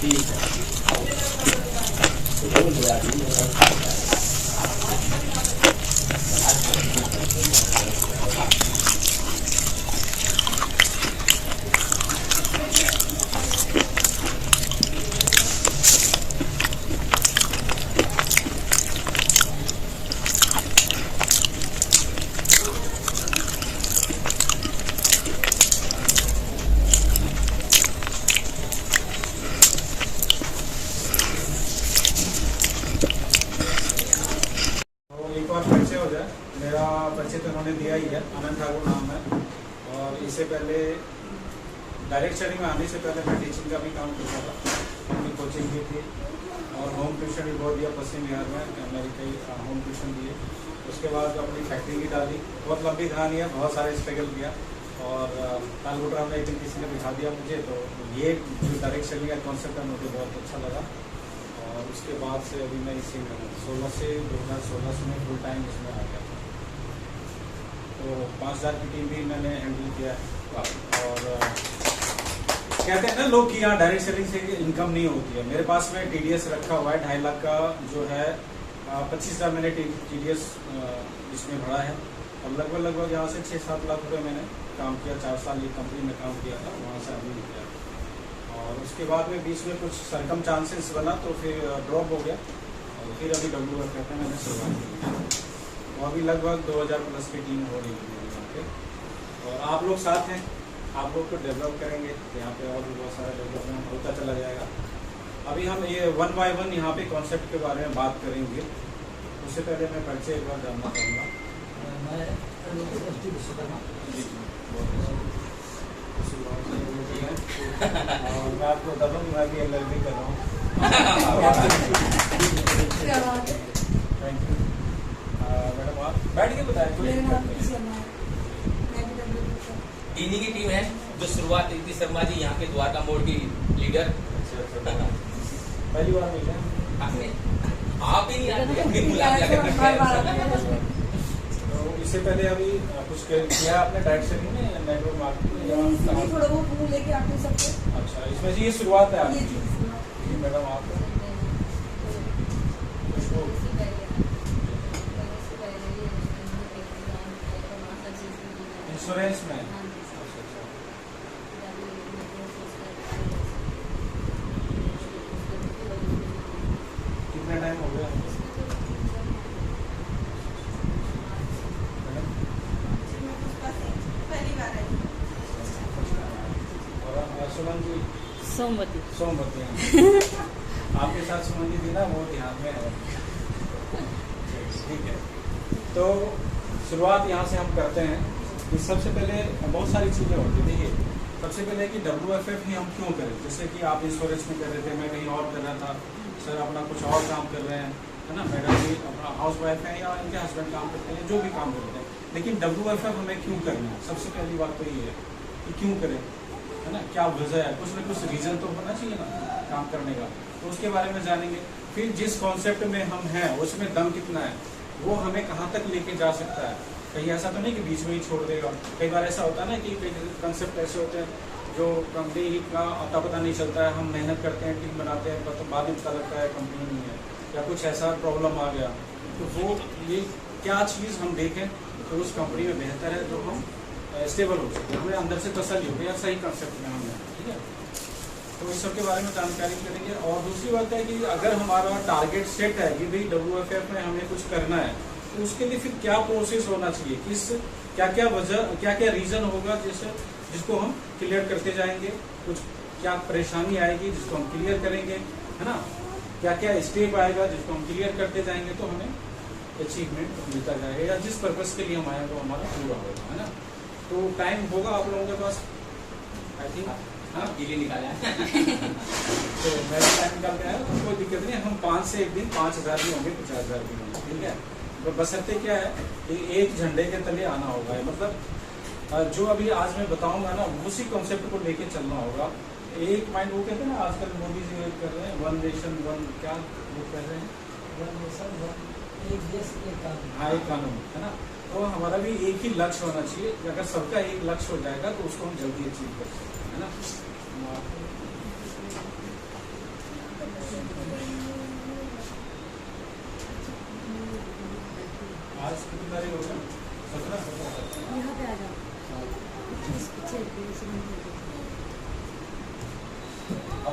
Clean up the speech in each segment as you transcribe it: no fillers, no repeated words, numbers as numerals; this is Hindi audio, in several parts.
ठीक है। एक और परिचय हो जाए। मेरा परिचय तो उन्होंने दिया ही है, आनंद ठाकुर नाम है। और इससे पहले डायरेक्ट शहरी में आने से पहले मैं टीचिंग का भी काम करता था, अपनी कोचिंग की थी और होम ट्यूशन भी बहुत दिया पश्चिम बिहार में। मैंने कई होम ट्यूशन दिए। उसके बाद अपनी फैक्ट्री भी डाली। बहुत लंबी कहानी है, बहुत सारे स्ट्रगल किया। और तालगुटरा में एक दिन किसी ने बिठा दिया मुझे, तो ये जो डायरेक्ट शहरी का कॉन्सेप्ट है मुझे बहुत अच्छा लगा। और उसके बाद से अभी मैं इसी में 2016 से मैं फुल टाइम इसमें आ गया था। तो 5000 की टीम भी मैंने हैंडल किया है। और कहते हैं ना लोग कि यहाँ डायरेक्ट सेलिंग से इनकम नहीं होती है। मेरे पास में TDS रखा हुआ है 2.5 लाख का, जो है 25,000 मैंने TDS इसमें भरा है। और लगभग यहाँ से 6-7 लाख रुपये मैंने काम किया। 4 साल ये कंपनी में काम किया था, वहाँ से अभी किया। और उसके बाद में बीच में कुछ सरकम चांसेस बना तो फिर ड्रॉप हो गया। और फिर अभी WFF में मैंने शुरुआत की। तो अभी लगभग 2000 प्लस की टीम हो रही है यहाँ पे। और आप लोग साथ हैं, आप लोग को डेवलप करेंगे यहाँ पे, और भी बहुत सारा डेवलपमेंट होता चला जाएगा। अभी हम ये 1 by 1 यहाँ पे कॉन्सेप्ट के बारे में बात करेंगे। उससे पहले मैं परिचय एक बार जानना चाहूँगा। और मैं आपको बता दूँ, मैं भी LLB कर रहा हूँ। Thank you madam. आप बैठ के बताएं। इन्हीं की टीम है जो शुरुआत रीति शर्मा जी यहाँ के द्वारका मोड़ की लीडर। अच्छा, पहली बार मिले आपने, आप ही नहीं आते। तो इससे पहले अभी कुछ किया आपने डायरेक्ट सेलिंग में, नेटवर्क मार्केटिंग थोड़ा बहुत लेके आते सबको। अच्छा, इसमें ये शुरुआत है आपकी। मैडम आप इंश्योरेंस में। कितना टाइम हो गया? सुमन जी सोमवती आपके साथ सुमन जी थी ना, वो ध्यान में है। ठीक है, तो शुरुआत यहाँ से हम करते हैं कि सबसे पहले बहुत सारी चीज़ें होती हैं। देखिए, सबसे पहले कि WFF ही हम क्यों करें। जैसे कि आप इंश्योरेंस में कर रहे थे, मैं कहीं और कर रहा था, सर अपना कुछ और काम कर रहे हैं, है ना। मैडम भी अपना हाउस वाइफ है या इनके हस्बैंड काम करते हैं, जो भी काम करते हैं। लेकिन WFF हमें क्यों करना है, सबसे पहली बात तो ये है कि क्यों करें, है ना। क्या वजह है, कुछ ना कुछ रीज़न तो होना चाहिए ना काम करने का। तो उसके बारे में जानेंगे। फिर जिस कॉन्सेप्ट में हम हैं उसमें दम कितना है, वो हमें कहाँ तक लेके जा सकता है। कहीं ऐसा तो नहीं कि बीच में ही छोड़ देगा। कई बार ऐसा होता है ना कि कई कंसेप्ट ऐसे होते हैं जो कंपनी का अता पता नहीं चलता है। हम मेहनत करते हैं, टीम बनाते हैं, तो बाद में पता लगता है कंपनी नहीं है, या कुछ ऐसा प्रॉब्लम आ गया। तो वो ये क्या चीज़ हम देखें तो उस कंपनी में बेहतर है, जो हम स्टेबल हो सके, हमें अंदर से तसल्ली हो गया सही कंसेप्ट में हम हैं। ठीक है, तो इस सब के बारे में जानकारी करेंगे। और दूसरी बात है कि अगर हमारा टारगेट सेट है कि भाई WFF में हमें कुछ करना है, तो उसके लिए फिर क्या प्रोसेस होना चाहिए, किस क्या क्या वजह, क्या क्या रीज़न होगा जिसको हम क्लियर करते जाएंगे। कुछ क्या परेशानी आएगी जिसको हम क्लियर करेंगे, है ना। क्या क्या स्टेप आएगा जिसको हम क्लियर करते जाएंगे, तो हमें अचीवमेंट मिलता जाएगा, या जिस पर्पज़ के लिए हम आए वो हमारा पूरा होगा, है ना। तो टाइम होगा आप लोगों के पास, आई थिंक। हाँ, गिले निकाला है। तो मेरा टाइम निकाल के आया, तो कोई दिक्कत नहीं। हम 5 से एक दिन 5000 भी होंगे, 50,000 भी होंगे। ठीक है, तो बशर्ते क्या है कि एक झंडे के तले आना होगा। मतलब जो अभी आज मैं बताऊंगा ना, उसी कॉन्सेप्ट को लेके चलना होगा। एक माइंड, वो कहते हैं ना आजकल मोदी जी कर रहे हैं 1 नेशन 1, क्या वो कह रहे हैं, 1 नेशन 1 एक देश एक कानून। हाँ, एक कानून, है ना। तो हमारा भी एक ही लक्ष्य होना चाहिए। अगर सबका एक लक्ष्य हो जाएगा तो उसको हम जल्दी अचीव कर सकते हैं, है ना।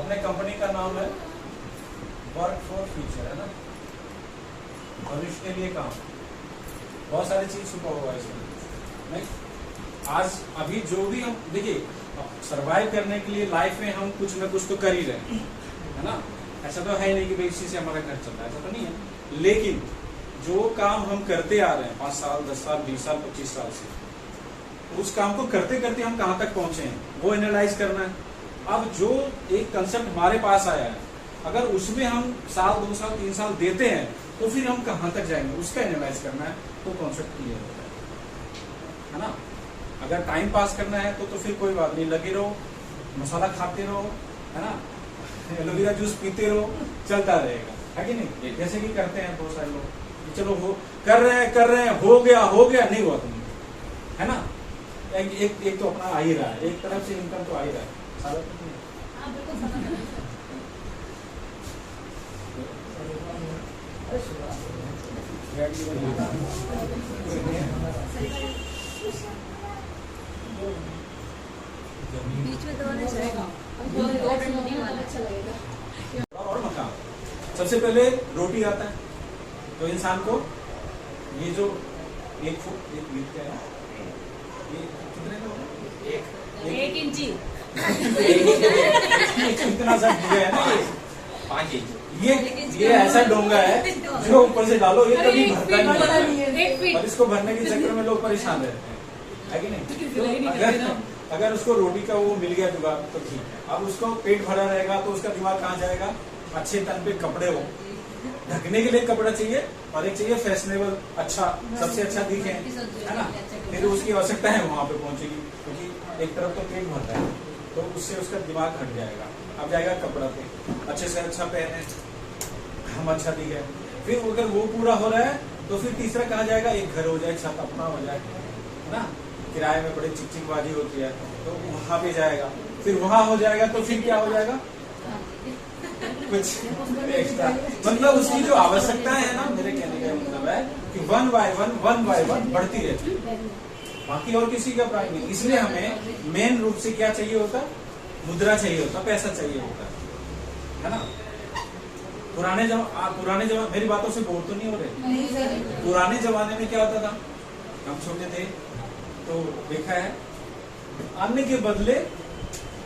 अपने कंपनी का नाम है वर्क फॉर फ्यूचर, है ना, भविष्य के लिए काम। बहुत सारी चीज छुपा हुआ है इसमें, नहीं? आज अभी जो भी हम देखिए, सरवाइव करने के लिए लाइफ में हम कुछ ना कुछ तो कर ही रहे हैं, है ना। ऐसा तो है नहीं कि भाई इसी से हमारा घर चल रहा है, ऐसा तो नहीं है। लेकिन जो काम हम करते आ रहे हैं 5 साल 10 साल 20 साल 25 साल से, उस काम को करते करते हम कहाँ तक पहुंचे हैं वो एनालाइज करना है। अब जो एक कंसेप्ट हमारे पास आया है, अगर उसमें हम साल 2 साल 3 साल देते हैं तो फिर हम कहाँ तक जाएंगे, उसका एनालाइज करना है, तो कॉन्सेप्ट क्लियर होता है ना। अगर टाइम पास करना है तो फिर कोई बात नहीं, लगे रहो, मसाला खाते रहो, है ना, एलोवेरा जूस पीते रहो, चलता रहेगा, है कि नहीं। जैसे कि करते हैं बहुत सारे लोग, चलो हो कर रहे हैं, हो गया नहीं हुआ तुम, है ना। एक तो अपना आ ही रहा है, एक तरफ से इनकम तो आ ही रहा है, सारा कुछ नहीं। बीच में दबाना चलेगा अच्छा लगेगा। और मकान, सबसे पहले रोटी आता है, तो इंसान को ये जो एक फुट एक मीट का है, ये कितने का होगा? 1 इंची कितना सा डूंगा है ना, ये 5 इंच। ये ऐसा डोंगा है जो ऊपर से डालो ये कभी भरता नहीं है, 1 फीट। और इसको भरने के चक्कर में लोग परेशान रहते हैं, है कि नहीं। तो अगर उसको रोटी का वो मिल गया जुगाड़ तो ठीक है। अब उसको पेट भरा रहेगा तो उसका दिमाग कहाँ जाएगा, अच्छे तन पे कपड़े हो, ढकने के लिए कपड़ा चाहिए, और एक चाहिए फैशनेबल, अच्छा, सबसे अच्छा दिखे, है ना। फिर उसकी आवश्यकता है वहां पे पहुंचेगी, क्योंकि एक तरफ तो पेट भरता है, तो उससे उसका दिमाग हट जाएगा, अब जाएगा कपड़ा पे, अच्छे से अच्छा पहने, हम अच्छा दिखे। फिर अगर वो पूरा हो रहा है तो फिर तीसरा कहा जाएगा, एक घर हो जाए, छत अपना हो जाए, है ना। किराए में बड़े चिकचिकबाजी होती है तो वहां पे जाएगा, फिर वहां हो जाएगा तो फिर क्या हो जाएगा, कुछ एक्स्ट्रा। मतलब उसकी जो आवश्यकता है ना, मेरे कहने का मतलब है कि 1 बाय 1 बढ़ती रहती है, बाकी और किसी का प्राइस नहीं। इसलिए हमें मेन रूप से क्या चाहिए होता, मुद्रा चाहिए होता, पैसा चाहिए होता है ना। पुराने जमाने, मेरी बातों से बोर तो नहीं हो रहे। पुराने जमाने में क्या होता था, हम छोटे थे तो देखा है, अन्न के बदले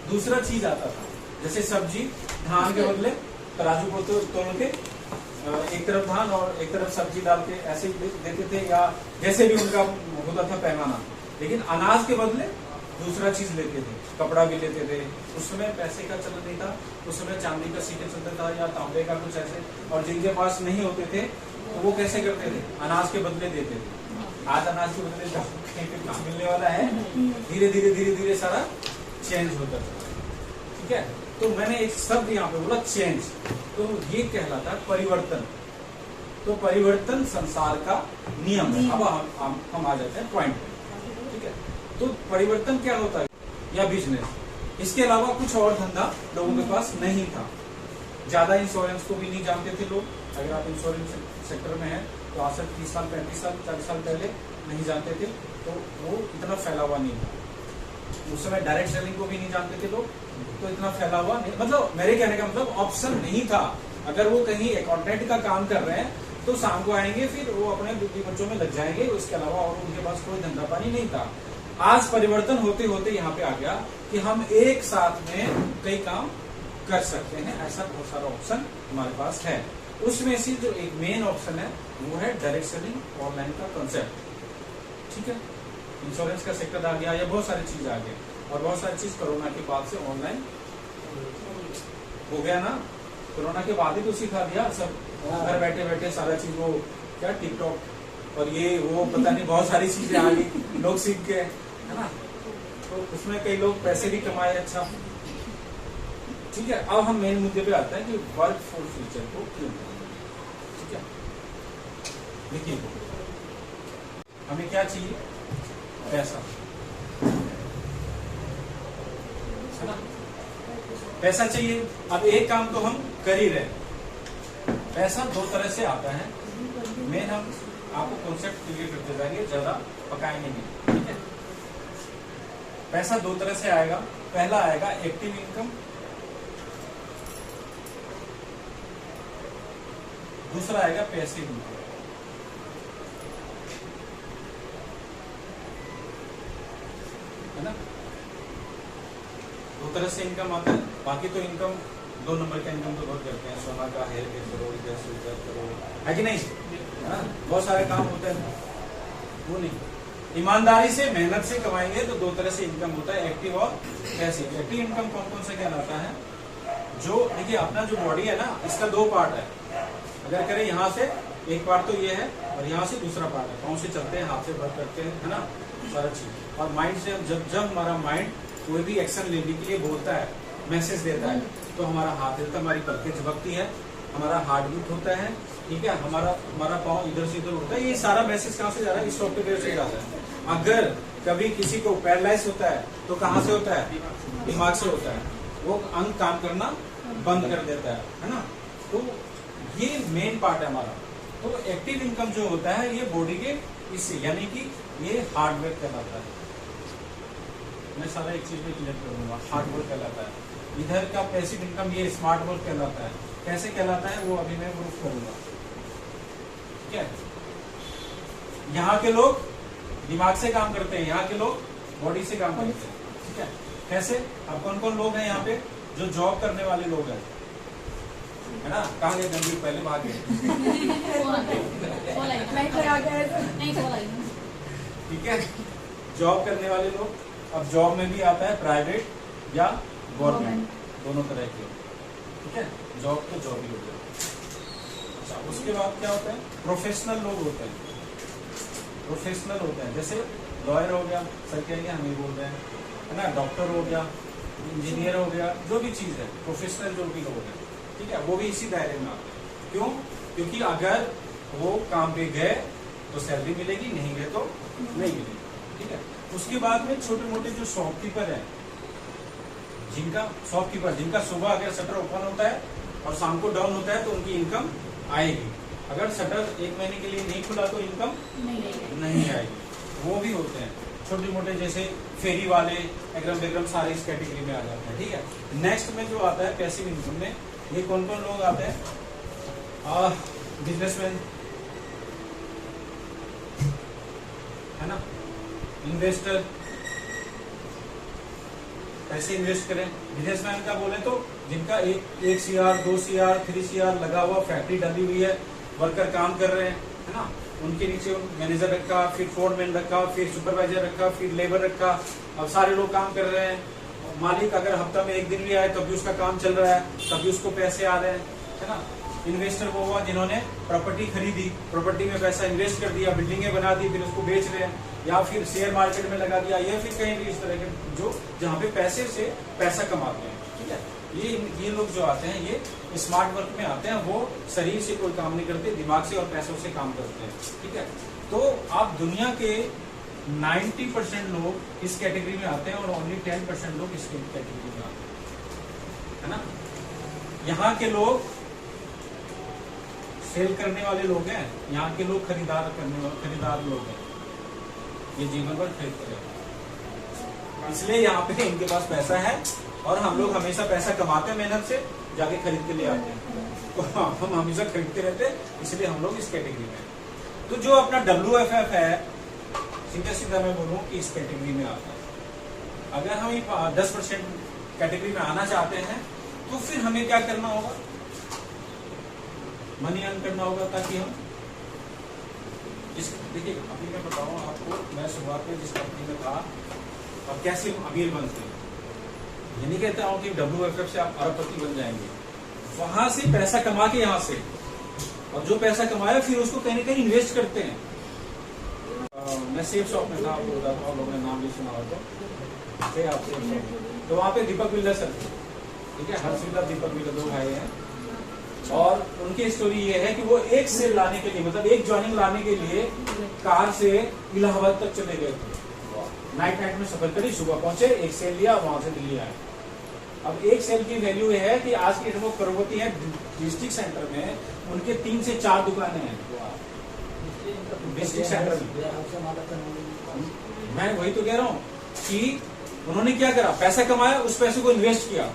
दूसरा चीज आता था, जैसे सब्जी, धान के बदले तराजू को तोड़ के एक तरफ धान और एक तरफ सब्जी डाल के ऐसे देते थे, या जैसे भी उनका होता था पैमाना। लेकिन अनाज के बदले दूसरा चीज लेते थे, कपड़ा भी लेते थे। उस समय पैसे का चलन नहीं था, उस समय चांदी का सिक्के चलता था या तांबे का कुछ ऐसे, और जिनके पास नहीं होते थे तो वो कैसे करते थे, अनाज के बदले देते थे। आज अनाज के बदले कहीं पे कुछ मिलने वाला है, धीरे धीरे सारा चेंज होता था, ठीक है। तो मैंने एक शब्द यहाँ पे बोला चेंज, तो ये कहलाता है परिवर्तन। तो परिवर्तन संसार का नियम है। अब हम आ जाते हैं पॉइंट पे, ठीक है। तो परिवर्तन क्या होता है, या बिजनेस, इसके अलावा कुछ और धंधा लोगों के पास नहीं था। ज्यादा इंश्योरेंस को भी नहीं जानते थे लोग। अगर आप इंश्योरेंस सेक्टर में हैं तो आज से 30 साल 35 साल 40 साल पहले नहीं जानते थे, तो वो इतना फैला हुआ नहीं था। उस समय डायरेक्ट सेलिंग को भी नहीं जानते थे लोग, तो इतना फैला हुआ नहीं, मतलब मेरे कहने का मतलब ऑप्शन नहीं था। अगर वो कहीं अकाउंटेंट का काम कर रहे हैं तो शाम को आएंगे, फिर वो अपने बुद्धि बच्चों में लग जाएंगे, उसके अलावा और उनके पास कोई धंधा पानी नहीं था। आज परिवर्तन होते होते यहाँ पे आ गया कि हम एक साथ में कई काम कर सकते हैं, ऐसा बहुत सारा ऑप्शन हमारे पास है। उसमें से जो एक मेन ऑप्शन है वो है डायरेक्ट सेलिंग, ऑनलाइन का कंसेप्ट, ठीक है। इंश्योरेंस का सेक्टर आ गया, या बहुत सारी चीज आ गई, और बहुत सारी चीज कोरोना के बाद से ऑनलाइन हो गया ना। कोरोना के बाद ही तो सिखा दिया सब, घर बैठे बैठे सारा चीज, वो क्या टिकटॉक और ये वो पता नहीं बहुत सारी चीजें आ गई, लोग सीख गए, है ना। तो उसमें कई लोग पैसे भी कमाए, अच्छा, ठीक है। अब हम मेन मुद्दे पे आते हैं कि वर्क फॉर फ्यूचर को क्यों, ठीक है। देखिए हमें क्या चाहिए, पैसा, है ना, पैसा चाहिए। अब एक काम तो हम कर ही रहे, पैसा 2 तरह से आता है। मेन हम आपको कॉन्सेप्ट क्लियर करते जाएंगे, ज्यादा पकाएंगे नहीं, ठीक है। पैसा 2 तरह से आएगा। पहला आएगा एक्टिव इनकम, दूसरा आएगा पैसिव इनकम, है ना। दो तरह से इनकम आता है। बाकी तो इनकम 2 नंबर का इनकम तो बहुत करते हैं, सोना का हेयर केयर करो, गैस करो, है कि नहीं, है ना। बहुत सारे काम होते हैं, वो नहीं। ईमानदारी से मेहनत से कमाएंगे तो 2 तरह से इनकम होता है, एक्टिव और पैसिव। एक्टिव इनकम कौन कौन सा कहलाता है? जो देखिए अपना जो बॉडी है ना, इसका 2 पार्ट है। अगर करें यहाँ से एक पार्ट तो ये है और यहाँ से दूसरा पार्ट है। पाँव से चलते हैं, हाथ से वर्क करते हैं, है ना, सारा चीज। और माइंड से जब हमारा माइंड कोई भी एक्शन लेने के लिए बोलता है, मैसेज देता है, तो हमारा हाथ हिलता है, हमारी पलकें झपकती है, हमारा हार्ट बीट होता है, ठीक है, हमारा पाँव इधर से इधर होता है। ये सारा मैसेज कहाँ से जा रहा है? इस सॉफ्टवेयर से जाता है। अगर कभी किसी को पैरालाइज होता है तो कहाँ से होता है? दिमाग से होता है। वो अंग काम करना बंद कर देता है ना। तो ये मेन पार्ट है हमारा। तो एक्टिव इनकम जो होता है ये बॉडी के इससे, यानी कि ये हार्डवेयर कहलाता है। मैं सारा एक चीज में क्लियर करूंगा। हार्डवेयर कहलाता है। इधर का पैसिव इनकम ये स्मार्ट वर्क कहलाता है। कैसे कहलाता है वो अभी मैं प्रूफ करूंगा, ठीक है। यहाँ के लोग दिमाग से काम करते हैं, यहाँ के लोग बॉडी से काम करते हैं, ठीक है। कैसे? अब कौन कौन लोग हैं यहाँ पे जो जॉब करने वाले लोग हैं, है ना। कहाँ गए गंभीर? पहले भाग गए, ठीक है। जॉब करने वाले लोग, अब जॉब में भी आता है प्राइवेट या गवर्नमेंट, दोनों तरह के, ठीक है। जॉब तो जॉब ही हो गया। अच्छा, उसके बाद क्या होता है? प्रोफेशनल लोग होते हैं। प्रोफेशनल होते हैं जैसे लॉयर हो गया, सर कहेंगे हम ही बोल रहे हैं, है ना। डॉक्टर हो गया, इंजीनियर हो गया, जो भी चीज है प्रोफेशनल जो भी लोग हैं, ठीक है, वो भी इसी दायरे में आते हैं। क्यों? क्योंकि अगर वो काम पे गए तो सैलरी मिलेगी, नहीं गए तो नहीं मिलेगी, ठीक है। उसके बाद में छोटे मोटे जो शॉपकीपर है, जिनका सुबह अगर शटर ओपन होता है और शाम को डाउन होता है तो उनकी इनकम आएगी। अगर शटर 1 महीने के लिए नहीं खुला तो इनकम नहीं आएगी। वो भी होते हैं छोटे मोटे, जैसे फेरी वाले, एग्रम बेग्रम, सारे इस कैटेगरी में आ जाते हैं, ठीक है। नेक्स्ट में जो आता है पैसिव इनकम में, ये कौन कौन लोग आते हैं? बिजनेसमैन, है ना, इन्वेस्टर, पैसे इन्वेस्ट करें। बिजनेसमैन का बोले तो जिनका 1 CR 2 CR 3 CR लगा हुआ, फैक्ट्री डाली हुई है, वर्कर काम कर रहे हैं, है ना। उनके नीचे मैनेजर रखा, फिर फोरमैन रखा, फिर सुपरवाइजर रखा, फिर लेबर रखा, अब सारे लोग काम कर रहे हैं। मालिक अगर हफ्ता में 1 दिन भी आए तब भी उसका काम चल रहा है, तभी उसको पैसे आ रहे हैं, है ना। इन्वेस्टर वो हुआ जिन्होंने प्रॉपर्टी खरीदी, प्रॉपर्टी में पैसा इन्वेस्ट कर दिया, बिल्डिंगे बना दी, फिर उसको बेच रहे हैं, या फिर शेयर मार्केट में लगा दिया, या फिर कहीं भी इस तरह के जो जहाँ पे पैसे से पैसा कमाते हैं, ठीक है। ये लोग जो आते हैं ये स्मार्ट वर्क में आते हैं। वो शरीर से कोई काम नहीं करते, दिमाग से और पैसों से काम करते हैं, ठीक है। तो आप दुनिया के 90% लोग इस कैटेगरी में आते हैं और ओनली 10% लोग इस कैटेगरी में आते हैं, है ना। यहाँ के लोग सेल करने वाले लोग हैं, यहाँ के लोग खरीदार लोग हैं, ये जीवन भर खरीदते रहते हैं। इसलिए यहाँ पे इनके पास पैसा है और हम लोग हमेशा पैसा कमाते हैं, मेहनत से जाके खरीद के ले आते हैं, तो हम हमेशा खरीदते रहते हैं, इसलिए हम लोग इस कैटेगरी में। तो जो अपना WFF है, सीधा मैं बोलूँ कि इस कैटेगरी में आता है। अगर हम 10% कैटेगरी में आना चाहते हैं तो फिर हमें क्या करना होगा? मनी अर्न करना होगा, ताकि हम देखिए अभी मैं बताऊँ आपको, मैं शुरुआत में जिस कंपनी में था और कैसे अमीर बनते हैं, ये नहीं कहता हूँ कि WFF से आप अरबपति बन जाएंगे। वहां से पैसा कमा के यहाँ से, और जो पैसा कमाया फिर उसको कहीं ना कहीं इन्वेस्ट करते हैं। मैं सेफ शॉप में था, आपको बताता हूँ, लोगों ने नाम भी सुना हो तो वहाँ पे दीपक बिल्डर सर, ठीक है, हर्ष बिल्डर, दीपक बिल्डर, 2 भाई हैं। और उनकी स्टोरी ये है कि वो एक सेल लाने के लिए, मतलब एक ज्वाइनिंग लाने के लिए कार से इलाहाबाद तक चले गए थे। नाइट में सफर करी, सुबह पहुंचे, एक सेल लिया, वहां से दिल्ली आए। अब एक सेल की वैल्यू ये है कि आज की वो करोड़पति है, डिस्ट्रिक्ट सेंटर में उनके 3 से 4 दुकानें हैं डिस्ट्रिक्ट सेंटर में। मैं वही तो कह रहा हूँ कि उन्होंने क्या करा, पैसा कमाया, उस पैसे को इन्वेस्ट किया,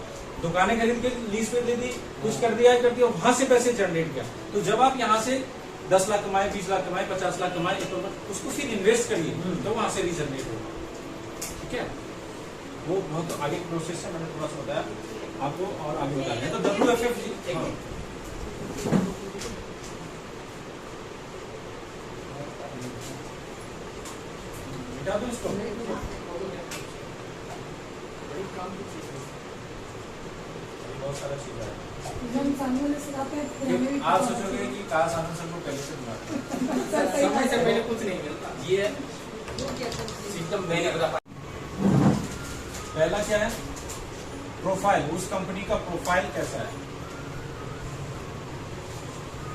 दुकानें खरीद के लीज पे दे दी, कुछ कर दिया, वहां से पैसे जनरेट किया। तो जब आप यहाँ से 10 लाख कमाए, 20 लाख कमाए, 50 लाख कमाए, तो उसको फिर इन्वेस्ट करिए, तो वहां से रीजनरेट होगा। ठीक है, वो बहुत आगे प्रोसेस है, मैंने थोड़ा सा बताया आपको और आगे बता रहे हैं। तो WFF मिटा दो इसको। बहुत सारा चीज है, आप सोचोगे कि काश आनंद सर को पहले से बुला समय से पहले कुछ नहीं मिलता, ये सिस्टम मैंने बता। पहला क्या है, प्रोफाइल, उस कंपनी का प्रोफाइल कैसा है,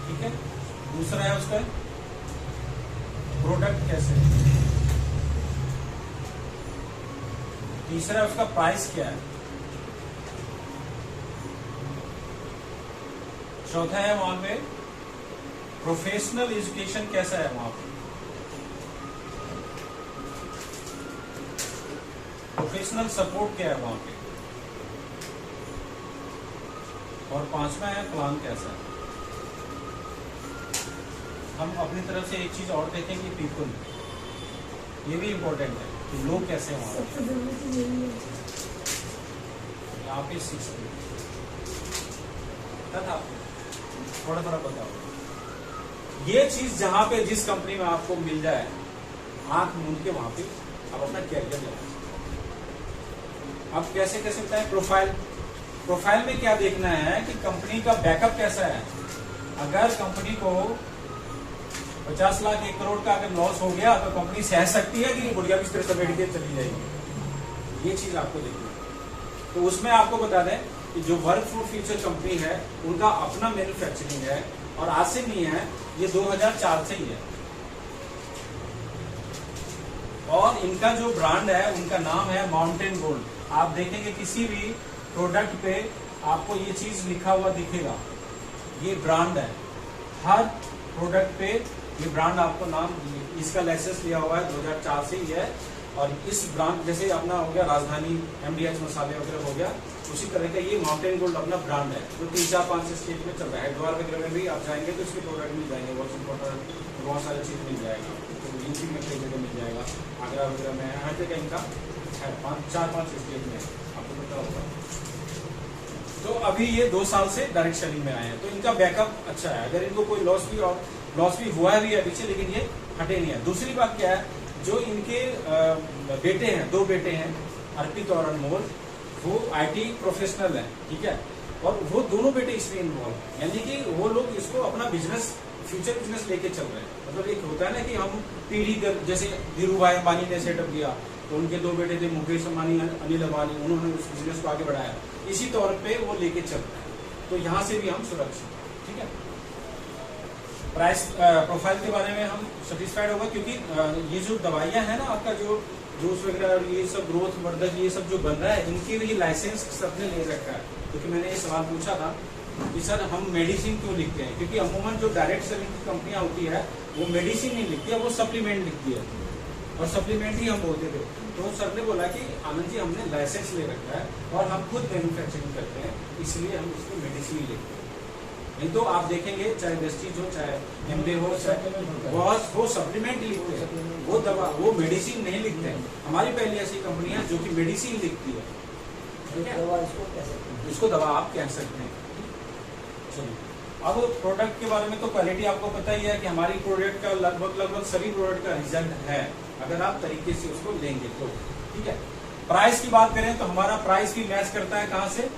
ठीक है। दूसरा है उसका प्रोडक्ट कैसे है। तीसरा है उसका प्राइस क्या है। चौथा है वहां पे प्रोफेशनल एजुकेशन कैसा है वहां पे, प्रोफेशनल सपोर्ट क्या है वहां पे, और पांचवा है प्लान कैसा है। हम अपनी तरफ से एक चीज और देखेंगे, पीपल, ये भी इंपॉर्टेंट है कि लोग कैसे हैं वहां पे। यहाँ पे 6 था, थोड़ा थोड़ा बताओ। ये चीज जहां पे जिस कंपनी में आपको मिल जाए, आंख मूंद के वहां पे आप अपना कैरियर लगाए। अब कैसे कैसे होता है प्रोफाइल, प्रोफाइल में क्या देखना है कि कंपनी का बैकअप कैसा है। अगर कंपनी को 50 लाख 1 करोड़ का अगर लॉस हो गया तो कंपनी सह सकती है कि गुड़िया बिस्तर से बैठ के चली जाएगी, ये चीज आपको देखनी है। तो उसमें आपको बता दें कि जो वर्क फॉर फ्यूचर कंपनी है उनका अपना मैन्युफैक्चरिंग है, और आज से नहीं है, ये 2004 से ही है। और इनका जो ब्रांड है उनका नाम है माउंटेन गोल्ड। आप देखेंगे किसी भी प्रोडक्ट पे आपको ये चीज लिखा हुआ दिखेगा, ये ब्रांड है। हर प्रोडक्ट पे ये ब्रांड आपको नाम, इसका लाइसेंस लिया हुआ है 2004 से ही है। और इस ब्रांड जैसे अपना हो गया राजधानी, MDH मसाले वगैरह हो गया, उसी तरह का ये माउंटेन गोल्ड अपना ब्रांड है, जो 3-4-5 स्टेट में चल रहा है। हरिद्वार वगैरह में भी आप जाएंगे तो इसके प्रोडक्ट मिल जाएंगे, वॉशिंग पाउडर, बहुत सारी चीज मिल जाएगा। तो यूपी में कई जगह मिल जाएगा, आगरा वगैरह में, हर जगह इनका है, 4-5 स्टेट में, आपको पता होगा। तो अभी ये 2 साल से डायरेक्ट सेलिंग में आए हैं, तो इनका बैकअप अच्छा है। अगर इनको कोई लॉस भी हुआ भी है पीछे, लेकिन ये हटे नहीं है। दूसरी बात क्या है, जो इनके बेटे हैं, 2 बेटे हैं, अर्पित और अनमोल, वो IT प्रोफेशनल है, ठीक है। और वो दोनों बेटे इसमें इन्वॉल्व, यानी कि वो लोग इसको अपना बिजनेस, फ्यूचर बिजनेस लेके चल रहे हैं। मतलब एक होता है ना कि हम पीढ़ी कर, जैसे धीरू भाई अंबानी ने सेटअप किया, तो उनके 2 बेटे थे, मुकेश अंबानी, अनिल अंबानी, उन्होंने उस बिजनेस को आगे बढ़ाया। इसी तौर पे वो लेके चल रहे हैं, तो यहाँ से भी हम सुरक्षित, ठीक है। प्राइस प्रोफाइल के बारे में हम सेटिस्फाइड होगा, क्योंकि ये जो दवाइयाँ हैं ना, आपका जो जूस वगैरह और ये सब ग्रोथ वर्धक ये सब जो बन रहा है, इनके लिए लाइसेंस सबने ले रखा है। क्योंकि मैंने ये सवाल पूछा था कि सर हम मेडिसिन क्यों लिखते हैं, क्योंकि अमूमन जो डायरेक्ट सेलिंग की कंपनियां होती है वो मेडिसिन नहीं लिखती है, वो सप्लीमेंट लिखती है, और सप्लीमेंट ही हम बोलते थे। तो सर ने बोला कि आनंद जी हमने लाइसेंस ले रखा है और हम खुद मैन्युफैक्चरिंग करते हैं, इसलिए हम इसको मेडिसिन लिखते हैं। नहीं तो आप देखेंगे चाहे वेस्टीज हो, चाहे एमबे हो, चाहे वो सप्लीमेंट लिखते हैं, वो दवा, वो मेडिसिन नहीं लिखते हैं। हमारी पहली ऐसी कंपनी है जो कि मेडिसिन लिखती है, ठीक है, इसको दवा आप कह सकते हैं। चलिए, अब प्रोडक्ट के बारे में तो क्वालिटी आपको पता ही है कि हमारी प्रोडक्ट का लगभग सभी प्रोडक्ट का रिजल्ट है, अगर आप तरीके से उसको लेंगे तो, ठीक है। प्राइस की बात करें तो हमारा प्राइस भी मैच करता है कहाँ से,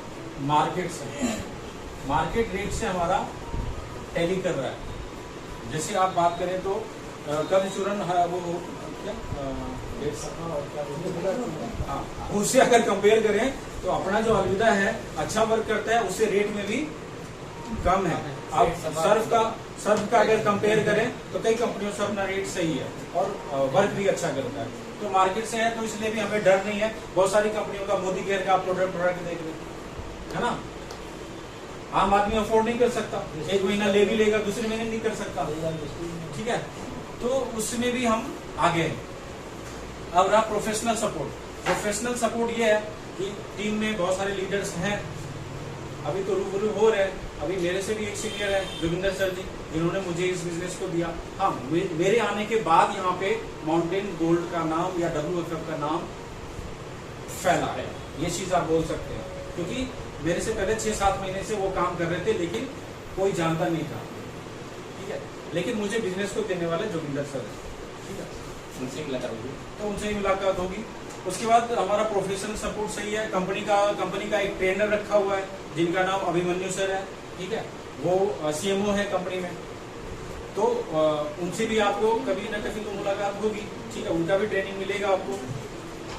मार्केट से, मार्केट रेट से हमारा टैली कर रहा है। जैसे आप बात करें तो कल चूरन वो क्या हाँ, उससे अगर कंपेयर करें तो अपना जो अलविदा है अच्छा वर्क करता है, उससे रेट में भी कम है। आप सर्फ का अगर कंपेयर करें तो कई कंपनियों से अपना रेट सही है और वर्क भी अच्छा करता है, तो मार्केट से है, तो इसलिए भी हमें डर नहीं है। बहुत सारी कंपनियों का मोदी केयर का प्रोडक्ट देख लें, है ना, आम आदमी अफोर्ड नहीं कर सकता, 1 महीना ले भी लेगा, दूसरे महीने नहीं कर सकता, ठीक है। तो उसमें भी हम आगे हैं। अब रहा प्रोफेशनल सपोर्ट। प्रोफेशनल सपोर्ट ये है कि टीम में बहुत सारे लीडर्स हैं, अभी तो रूबरू हो रहे हैं। अभी मेरे से भी एक सीनियर है जोगिंदर सर जी, जिन्होंने मुझे इस बिजनेस को दिया। हाँ, मेरे आने के बाद यहाँ पे माउंटेन गोल्ड का नाम या WFF का नाम फैला है, ये चीज आप बोल सकते हैं। क्योंकि मेरे से पहले 6-7 महीने से वो काम कर रहे थे, लेकिन कोई जानता नहीं था, ठीक है। लेकिन मुझे बिजनेस को देने वाले जोगिंदर सर है, ठीक है, उनसे मुलाकात होगी, तो उनसे ही मुलाकात होगी। उसके बाद हमारा प्रोफेशनल सपोर्ट सही है। कंपनी का एक ट्रेनर रखा हुआ है जिनका नाम अभिमन्यु सर है, ठीक है, वो CMO है कंपनी में। तो उनसे भी आपको कभी ना कभी तो मुलाकात होगी, ठीक है, उनका भी ट्रेनिंग मिलेगा आपको।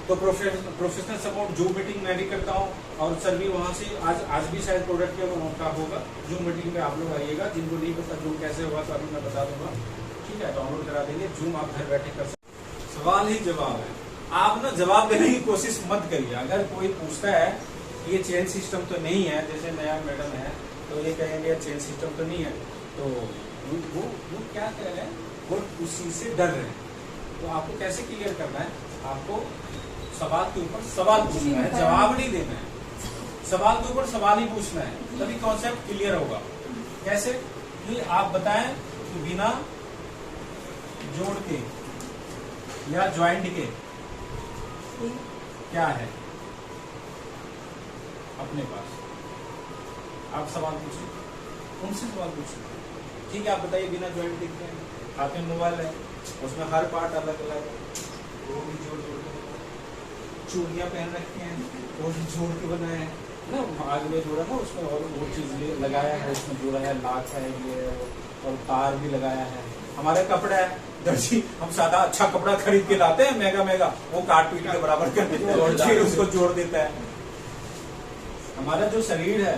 तो प्रोफेशनल सपोर्ट जूम मीटिंग मैं भी करता हूँ, और सर भी वहाँ से आज भी शायद प्रोडक्ट के मौका होगा। जूम मीटिंग में आप लोग आइएगा, जिनको नहीं पता जूम कैसे होगा तो अभी मैं बता दूंगा, ठीक है, डाउनलोड करा देंगे। जूम आप घर बैठे कर सकते। सवाल ही जवाब है, आप ना जवाब देने की कोशिश मत करिए। अगर कोई पूछता है कि ये चेन सिस्टम तो नहीं है, जैसे नया मैडम है तो ये कहेंगे चेन सिस्टम तो नहीं है, तो वो क्या कह रहे हैं, वो उस चीज से डर रहे हैं। तो आपको कैसे क्लियर करना है, आपको सवाल के ऊपर सवाल पूछना है, जवाब नहीं देना है। सवाल के ऊपर सवाल ही पूछना है, तभी कॉन्सेप्ट क्लियर होगा। कैसे कि आप बताएं कि बिना जोड़ के या ज्वाइंट के क्या है अपने पास। आप सवाल पूछिए, उनसे सवाल पूछिए, ठीक है, आप बताइए बिना ज्वाइंट के क्या है। हाथ में मोबाइल है, उसमें हर पार्ट अलग अलग है, वो भी जोड़ जोड़ के। चूड़ियाँ पहन रखी हैं, वो भी जोड़ के बनाए हैं ना, आग में जोड़ा ना, उसमें और वो चीज लगाया है, उसमें जोड़ा है, लाख है ये, और तार भी लगाया है। हमारे कपड़ा है, दर्जी हम सादा अच्छा कपड़ा खरीद के लाते हैं महंगा, वो काट पीट के बराबर कर देते हैं, फिर उसको जोड़ देता है। हमारा जो शरीर है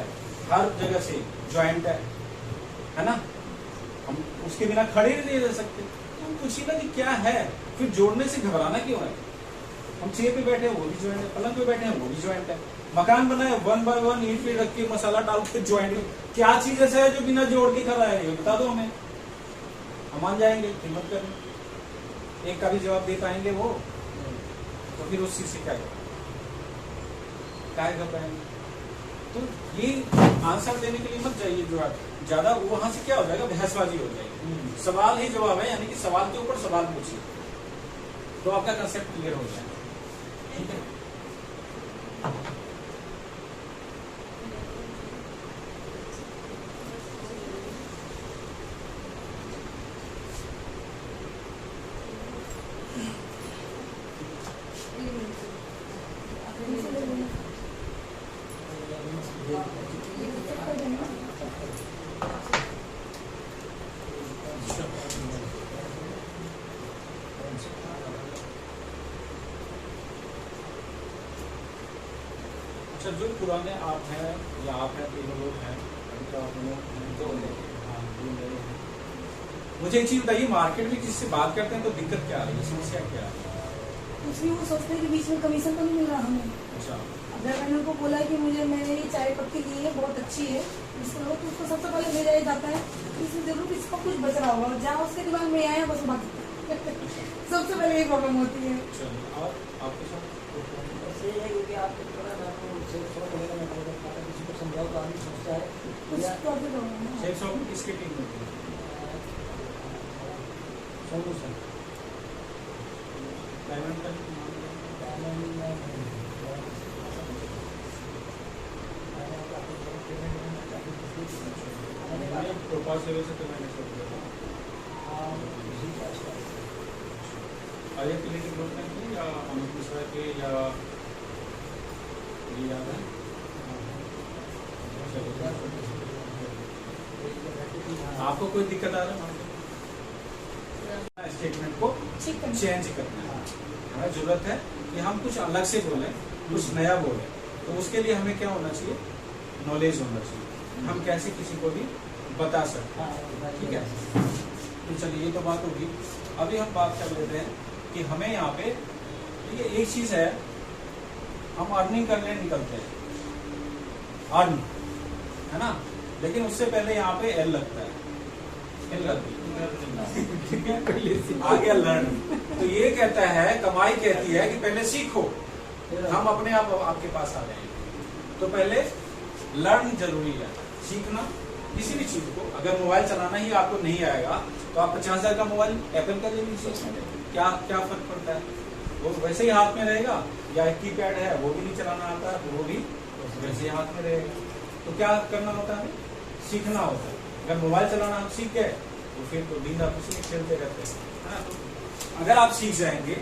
हर जगह से ज्वाइंट है ना, हम उसके बिना खड़े नहीं रह सकते। हम पूछिए ना कि क्या है, फिर जोड़ने से घबराना क्यों है। हम चेयर पे बैठे हैं वो भी ज्वाइंट है, पलंग पे बैठे हैं वो भी ज्वाइंट है, मकान बनाए 1 by 1 ईंट पे रख के मसाला डाल के ज्वाइंट है। क्या चीज ऐसा है जो बिना जोड़ के खड़ा है, ये बता दो हमें, हम मान जाएंगे, हिम्मत करें। एक का भी जवाब दे पाएंगे वो, तो फिर उस चीज से क्या घबराएंगे। तो ये आंसर देने के लिए मत जाइए जो आप ज्यादा, वहां से क्या हो जाएगा, बहसबाजी हो जाएगी। सवाल ही जवाब है, यानी कि सवाल के ऊपर सवाल पूछिए, तो आपका कंसेप्ट क्लियर हो जाएगा, ठीक है। अच्छा, जो पुराने आप हैं या आप हैं, तीनों लोग हैं, अभी तो आप दो नए हैं। मुझे एक चीज बताइए, मार्केट में किससे बात करते हैं तो दिक्कत क्या आ रही है, समस्या क्या है? कुछ भी वो सोचते हैं कि बीच में कमीशन तो नहीं मिल रहा हमें। अच्छा, अगर मैंने उनको बोला कि मैंने ये चाय पत्ती ली है, बहुत अच्छी है, तो उसको सबसे पहले भेजा जाता है, इसमें जरूर किसको कुछ बच रहा होगा, जहाँ उसके दिमाग में आया बस बात सबसे पहले यही प्रॉब्लम होती है। और आपके साथ है क्योंकि आपको पता ना किसी को समझाओ तो आदमी सोचता है कुछ प्रॉब्लम होगा। शेख साहब किसकी टीम में थे? सोनू सर, डायमंड का प्रोपाल सेवा से तो मैंने सब किया था। आर्य किले के ग्रुप में थे या अमित मिश्रा के, या ये याद है? आपको कोई दिक्कत आ रहा है स्टेटमेंट को चेंज करना है? हमें जरूरत है कि हम कुछ अलग से बोलें, कुछ नया बोलें, तो उसके लिए हमें क्या होना चाहिए, नॉलेज होना चाहिए, हम कैसे किसी को भी बता सकते हैं, ठीक है। तो चलिए ये तो बात होगी। अभी हम बात कर लेते हैं कि हमें यहाँ पे ये एक चीज है, हम अर्निंग करने निकलते हैं, अर्न है ना, लेकिन उससे पहले यहाँ पे एल लगता है, एल लगती है, आगे लर्न। तो ये कहता है, कमाई कहती है कि पहले सीखो, हम अपने आप आपके पास आ जाएंगे। तो पहले लर्न जरूरी है, सीखना किसी भी चीज को। अगर मोबाइल चलाना ही आपको नहीं आएगा तो आप 50,000 का मोबाइल एप्पल का ले लीजिए, क्या क्या फर्क पड़ता है, वो वैसे ही हाथ में रहेगा। या कीपैड है वो भी नहीं चलाना आता तो वो भी वैसे ही हाथ में रहेगा। तो क्या करना होता है, सीखना होता है। अगर मोबाइल चलाना हम सीख गए तो फिर तो दिन रात उसी में खेलते रहते हैं, है ना। तो अगर आप सीख जाएंगे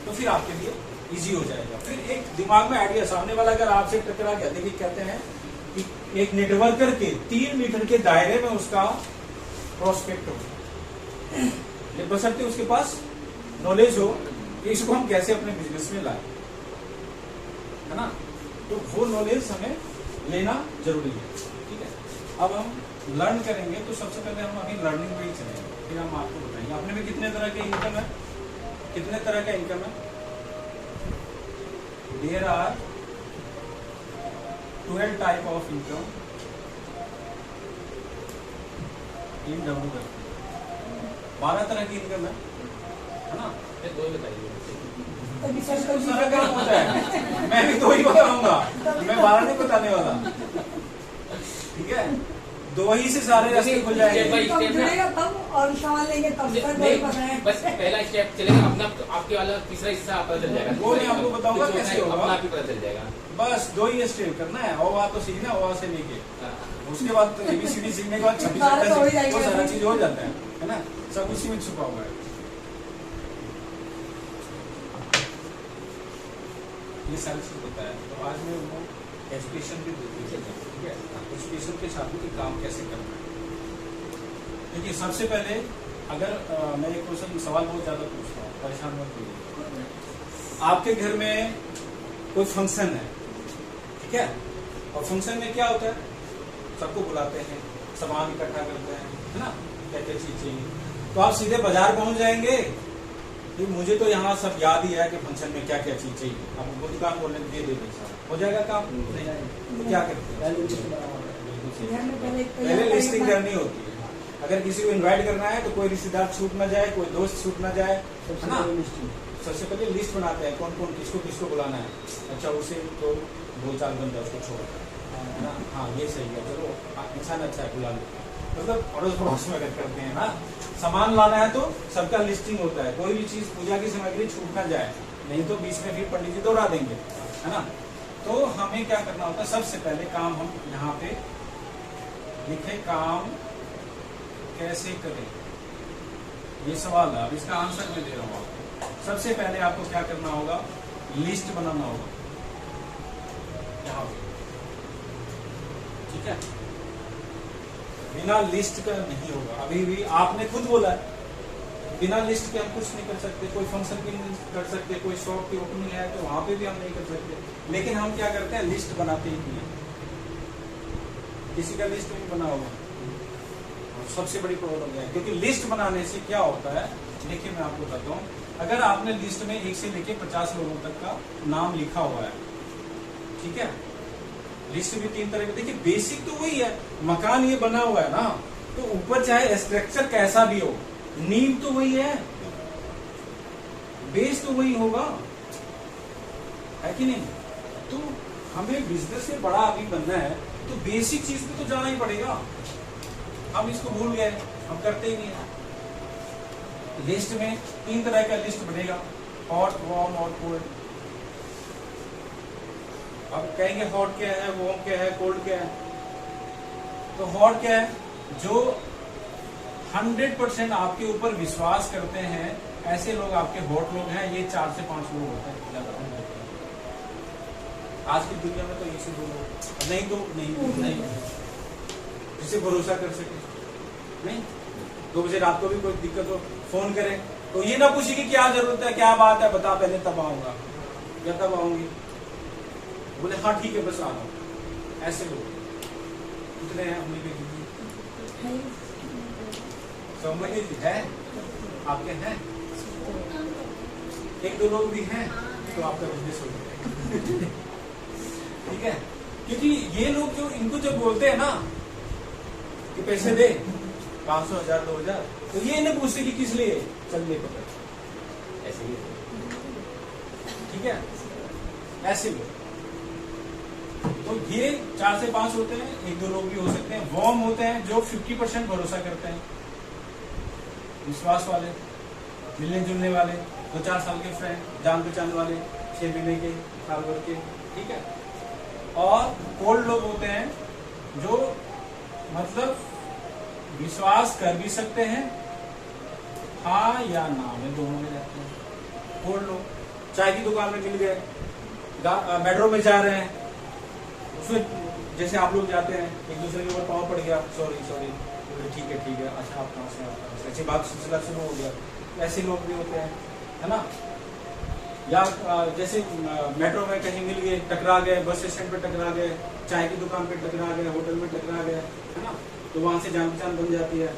तो फिर आपके लिए इजी हो जाएगा। फिर एक दिमाग में आइडिया, सामने वाला अगर आपसे टकरा गया, देखिए कहते हैं कि एक नेटवर्कर के 3 मीटर के दायरे में उसका प्रोस्पेक्ट हो, ये बशर्ते उसके पास नॉलेज हो कि इसको हम कैसे अपने बिजनेस में लाए, है ना। तो वो नॉलेज हमें लेना जरूरी है, ठीक है। अब हम लर्न करेंगे तो सबसे पहले हम अभी लर्निंग में ही चलेंगे, फिर हम आपको बताएंगे अपने में कितने तरह के इनकम है, कितने तरह का इनकम है। There are 12 type of income in WFF, 12 तरह की इनकम है ना। ये दो ही बताइए। तभी सर तो सारा काम होता है, मैं भी 2 ही बताऊंगा, मैं 12 नहीं बताने वाला, ठीक है। 2 ही से सारे रास्ते खुल जाएंगे। कब जुड़ेगा तब और सवाल लेंगे तब तक वही पता है। बस पहला स्टेप चलेगा अपना, आपके वाला तीसरा हिस्सा पता चल जाएगा। वो नहीं आपको बताऊंगा कैसे होगा, अपना आप ही पता चल जाएगा। बस 2 ही स्टेप करना है, और बात तो सीखना, और से लेके हाँ। उसके बाद तो ABCD सीखने के बाद 26 बारह तो हो ही जाएगा। वो सारा चीज हो जाता है ना, सब उसी में छुपा हुआ है। ये सारी चीज होता है। तो आज मैं वो एजुकेशन भी देती है, ठीक है, एजुकेशन के साथ में काम कैसे करना है। देखिए सबसे पहले अगर मैं एक क्वेश्चन सवाल बहुत ज्यादा पूछता हूँ, परेशान मत होइए। आपके घर में कोई फंक्शन है, ठीक है, और फंक्शन में क्या होता है, सबको बुलाते हैं, सामान इकट्ठा करते हैं, है ना, क्या क्या चीज चाहिए। तो आप सीधे बाजार पहुंच जाएंगे कि मुझे तो यहाँ सब याद ही है कि फंक्शन में क्या क्या चीज चाहिए, आप वो दुकान बोलने दे देंगे, हो जाएगा काम नहीं। तो क्या करते हैं, पहले लिस्टिंग करनी होती है। अगर किसी को इनवाइट करना है तो कोई रिश्तेदार छूट ना जाए, कोई दोस्त छूट ना जाए, है ना। सबसे पहले लिस्ट बनाते हैं कौन कौन किसको किसको बुलाना है। अच्छा उसे तो 2-4 बंदा उसको छोड़, है ना, हाँ ये सही है, चलो इंसान अच्छा है बुला लो। मतलब अड़ोस पड़ोस में अगर करते हैं ना, सामान लाना है तो सबका लिस्टिंग होता है, कोई भी चीज पूजा की सामग्री छूट ना जाए, नहीं तो बीच में फिर पंडित जी दौड़ा देंगे, है ना। तो हमें क्या करना होता है, सबसे पहले काम हम यहाँ पे लिखे, काम कैसे करें, ये सवाल है। अब इसका आंसर मैं दे रहा हूँ आपको। सबसे पहले आपको क्या करना होगा, लिस्ट बनाना होगा यहाँ पे, ठीक है। बिना लिस्ट का नहीं होगा, अभी भी आपने खुद बोला है बिना लिस्ट के हम कुछ नहीं कर सकते। कोई फंक्शन भी नहीं कर सकते, कोई शॉप की ओपनिंग है तो वहां पे भी हम नहीं कर सकते। लेकिन हम क्या करते हैं, लिस्ट बनाते ही नहीं है। किसी का लिस्ट नहीं बना होगा, सबसे बड़ी प्रॉब्लम है। क्योंकि लिस्ट बनाने से क्या होता है, देखिए मैं आपको बताता हूँ, अगर आपने लिस्ट में 1 से लेके 50 लोगों तक का नाम लिखा हुआ है, ठीक है, लिस्ट भी 3 तरह की। देखिए बेसिक तो वही है, मकान ये बना हुआ है ना, तो ऊपर चाहे स्ट्रक्चर कैसा भी हो, नींव तो वही है, बेस तो वही होगा, है कि नहीं। तो हमें बिजनेस से बड़ा अभी बनना है तो बेसिक चीज पे तो जाना ही पड़ेगा। हम इसको भूल गए, हम करते ही नहीं है। लिस्ट में 3 तरह का लिस्ट बनेगा, हॉट, वार्म और कोल्ड। अब कहेंगे हॉट क्या है, वार्म क्या है, कोल्ड क्या है। तो हॉट क्या है, जो 100% आपके ऊपर विश्वास करते हैं, ऐसे लोग आपके हॉट लोग हैं। ये 4 से 5 लोग होते हैं ज्यादा नहीं होते हैं। आज की दुनिया में तो 1 से 2 लोग, नहीं तो नहीं जिसे भरोसा कर सके। नहीं 2 बजे रात को भी कोई दिक्कत हो, फोन करे तो ये ना पूछे कि क्या जरूरत है, क्या बात है, बता पहले तब आऊंगा या तब आऊंगी। बोले हाँ ठीक है बस आ रहा हूं। ऐसे लोग कितने हैं हमने भी समझिए है, आपके हैं 1-2 लोग भी हैं तो आपका बिजनेस हो जाएगा। ठीक है, क्योंकि ये लोग जो इनको जब बोलते हैं ना कि पैसे दे 500, 1000, 2000, तो ये नहीं पूछते कि किस लिए, चल ले पकड़, ऐसे ही। ठीक है, ऐसे लोग। तो तो ये 4 से 5 होते हैं, 1-2 लोग भी हो सकते हैं। वॉर्म होते हैं जो 50% भरोसा करते हैं, विश्वास वाले, मिलने जुलने वाले, 2-4 साल के फ्रेंड, जान पहचान वाले, 6 महीने के, साल भर के, ठीक है। और कोल्ड लोग होते हैं जो मतलब विश्वास कर भी सकते हैं, हाँ या ना में दोनों में रहते हैं। कोल्ड लोग चाय की दुकान में मिल गए, मेट्रो में जा रहे हैं, उसमें जैसे आप लोग जाते हैं, एक दूसरे के ऊपर पाँव पड़ गया, सॉरी, ठीक है, अच्छा आप कहाँ से, ऐसी बात सिलसिला शुरू हो गया। ऐसे लोग भी होते हैं, है ना। या जैसे मेट्रो में कहीं मिल गए, टकरा गए, बस स्टैंड पे टकरा गए, चाय की दुकान पे टकरा गए, होटल में टकरा गए, है ना, तो वहां से जान पहचान बन जाती है,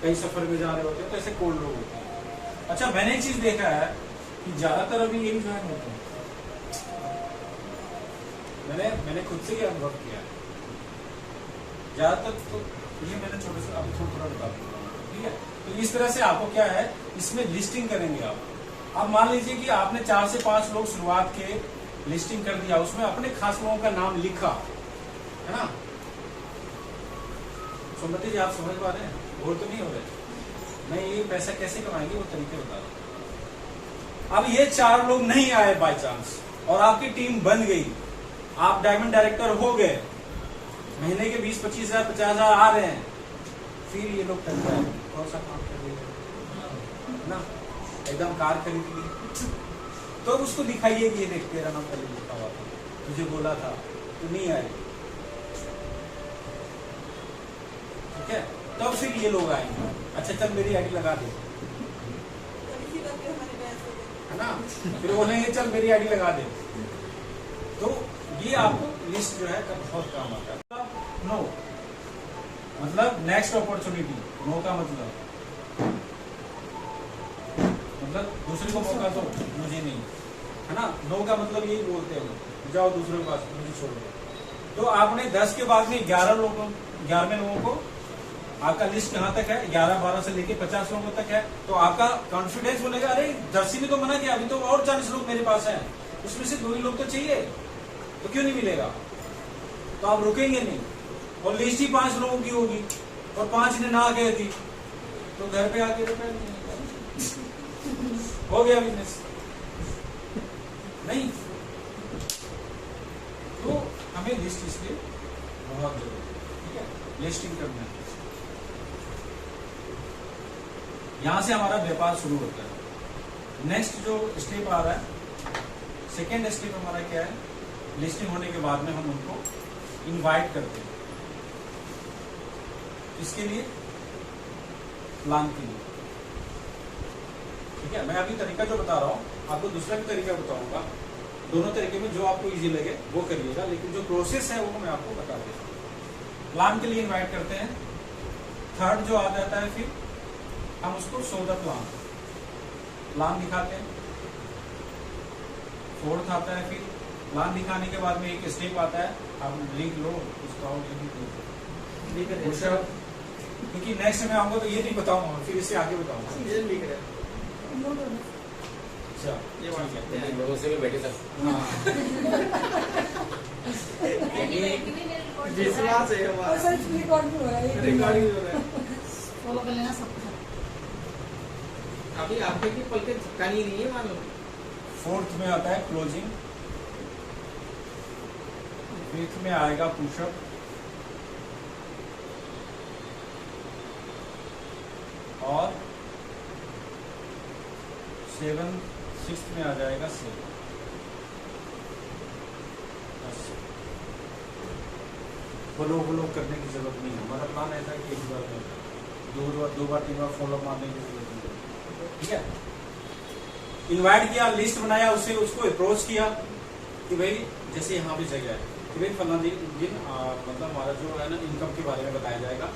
कहीं सफर में जा रहे होते हैं, तो ऐसे कोल्ड लोग होते हैं। अच्छा, मैंने एक चीज देखा है कि ज्यादातर अभी यही ज्वाइन होते हैं, मैंने खुद से ही अनुभव किया है ज्यादातर। तो ये मैंने छोटे से अभी थोड़ा बता दूंगा, ठीक है। तो इस तरह से आपको क्या है, इसमें लिस्टिंग करेंगे आप। अब मान लीजिए कि आपने 4 से 5 लोग शुरुआत के लिस्टिंग कर दिया, उसमें अपने खास लोगों का नाम लिखा, है ना। सुमति जी, आप समझ पा रहे हैं, बोर तो नहीं हो रहे? मैं ये पैसा कैसे कमाएंगे वो तरीके बता रहा हूं। अब ये 4 लोग नहीं आए बाय चांस और आपकी टीम बन गई, आप डायमंड डायरेक्टर हो गए, महीने के 20-25 हजार 50 हजार आ रहे हैं, फिर ये लोग कर रहे हैं कौन सा काम कर रहे हैं ना, एकदम कार खरीद ली, तो उसको दिखाइए कि ये देख तेरा नाम पहले लिखा हुआ था, तुझे बोला था, तू नहीं आए, ठीक है। तब फिर ये लोग आएंगे, अच्छा चल मेरी आईडी लगा दे, है ना, फिर बोलेंगे चल मेरी आईडी लगा दे। तो ये आपको लिस्ट जो है बहुत काम आता है। नो मतलब नेक्स्ट अपॉर्चुनिटी, नो का मतलब दूसरे को मौका दो, मुझे नहीं, है ना। नो का मतलब यही बोलते हैं, जाओ दूसरे के पास, मुझे छोड़ दो। तो आपने 10 के बाद में 11वें लोगों को, आपका लिस्ट कहाँ तक है, 11-12 से लेके 50 लोगों तक है, तो आपका कॉन्फिडेंस बोलेगा अरे जर्सी में तो मना किया, अभी तो और 40 लोग मेरे पास हैं, उसमें से 2 ही लोग तो चाहिए, तो क्यों नहीं मिलेगा, तो आप रुकेंगे नहीं। और लिस्ट ही 5 लोगों की होगी और 5 ने ना कह दी, तो घर पे आके रुपए हो गया बिजनेस नहीं। तो हमें लिस्ट इसलिए बहुत जरूरी है, ठीक है, लिस्टिंग करना है। यहां से हमारा व्यापार शुरू होता है। नेक्स्ट जो स्टेप आ रहा है, सेकेंड स्टेप हमारा क्या है, लिस्टिंग होने के बाद में हम उनको इनवाइट करते हैं, इसके लिए प्लान के लिए, ठीक है। मैं अभी तरीका जो बता रहा हूँ आपको दूसरा भी तरीका बताऊंगा, दोनों तरीके में जो आपको इजी लगे वो करिएगा, लेकिन जो प्रोसेस है वो मैं आपको बता देता हूँ। प्लान के लिए इनवाइट करते हैं। थर्ड जो आ जाता है, फिर हम उसको शो द प्लान दिखाते हैं। फोर्थ आता है, फिर प्लान दिखाने के बाद में एक स्टेप आता है, आप लिख लो उसका, क्योंकि नेक्स्ट में आऊंगा तो ये नहीं बताऊंगा, फिर इससे आगे बताऊंगा। अच्छा, ये ठीक है, लोगों से भी बैठे सर, विश्वास है हमारा, रिकॉर्डिंग हो रहा है, रिकॉर्डिंग हो रहा है। फॉलो कर लेना सब कुछ। अभी आपके की पलके झपकानी नहीं है मानो। फोर्थ में आता है क्लोजिंग, फिफ्थ में आएगा पुशअप, और 6th में आ जाएगा सेल। फॉलो करने की जरूरत नहीं है, हमारा प्लान ऐसा है कि एक बार में 2 बार 3 बार फॉलो मारने की जरूरत नहीं है, ठीक है। इनवाइट किया, लिस्ट बनाया, उसको अप्रोच किया कि भाई जैसे यहाँ भी जगह है कि भाई फला दिन मतलब हमारा जो है ना इनकम के बारे में बताया जाएगा,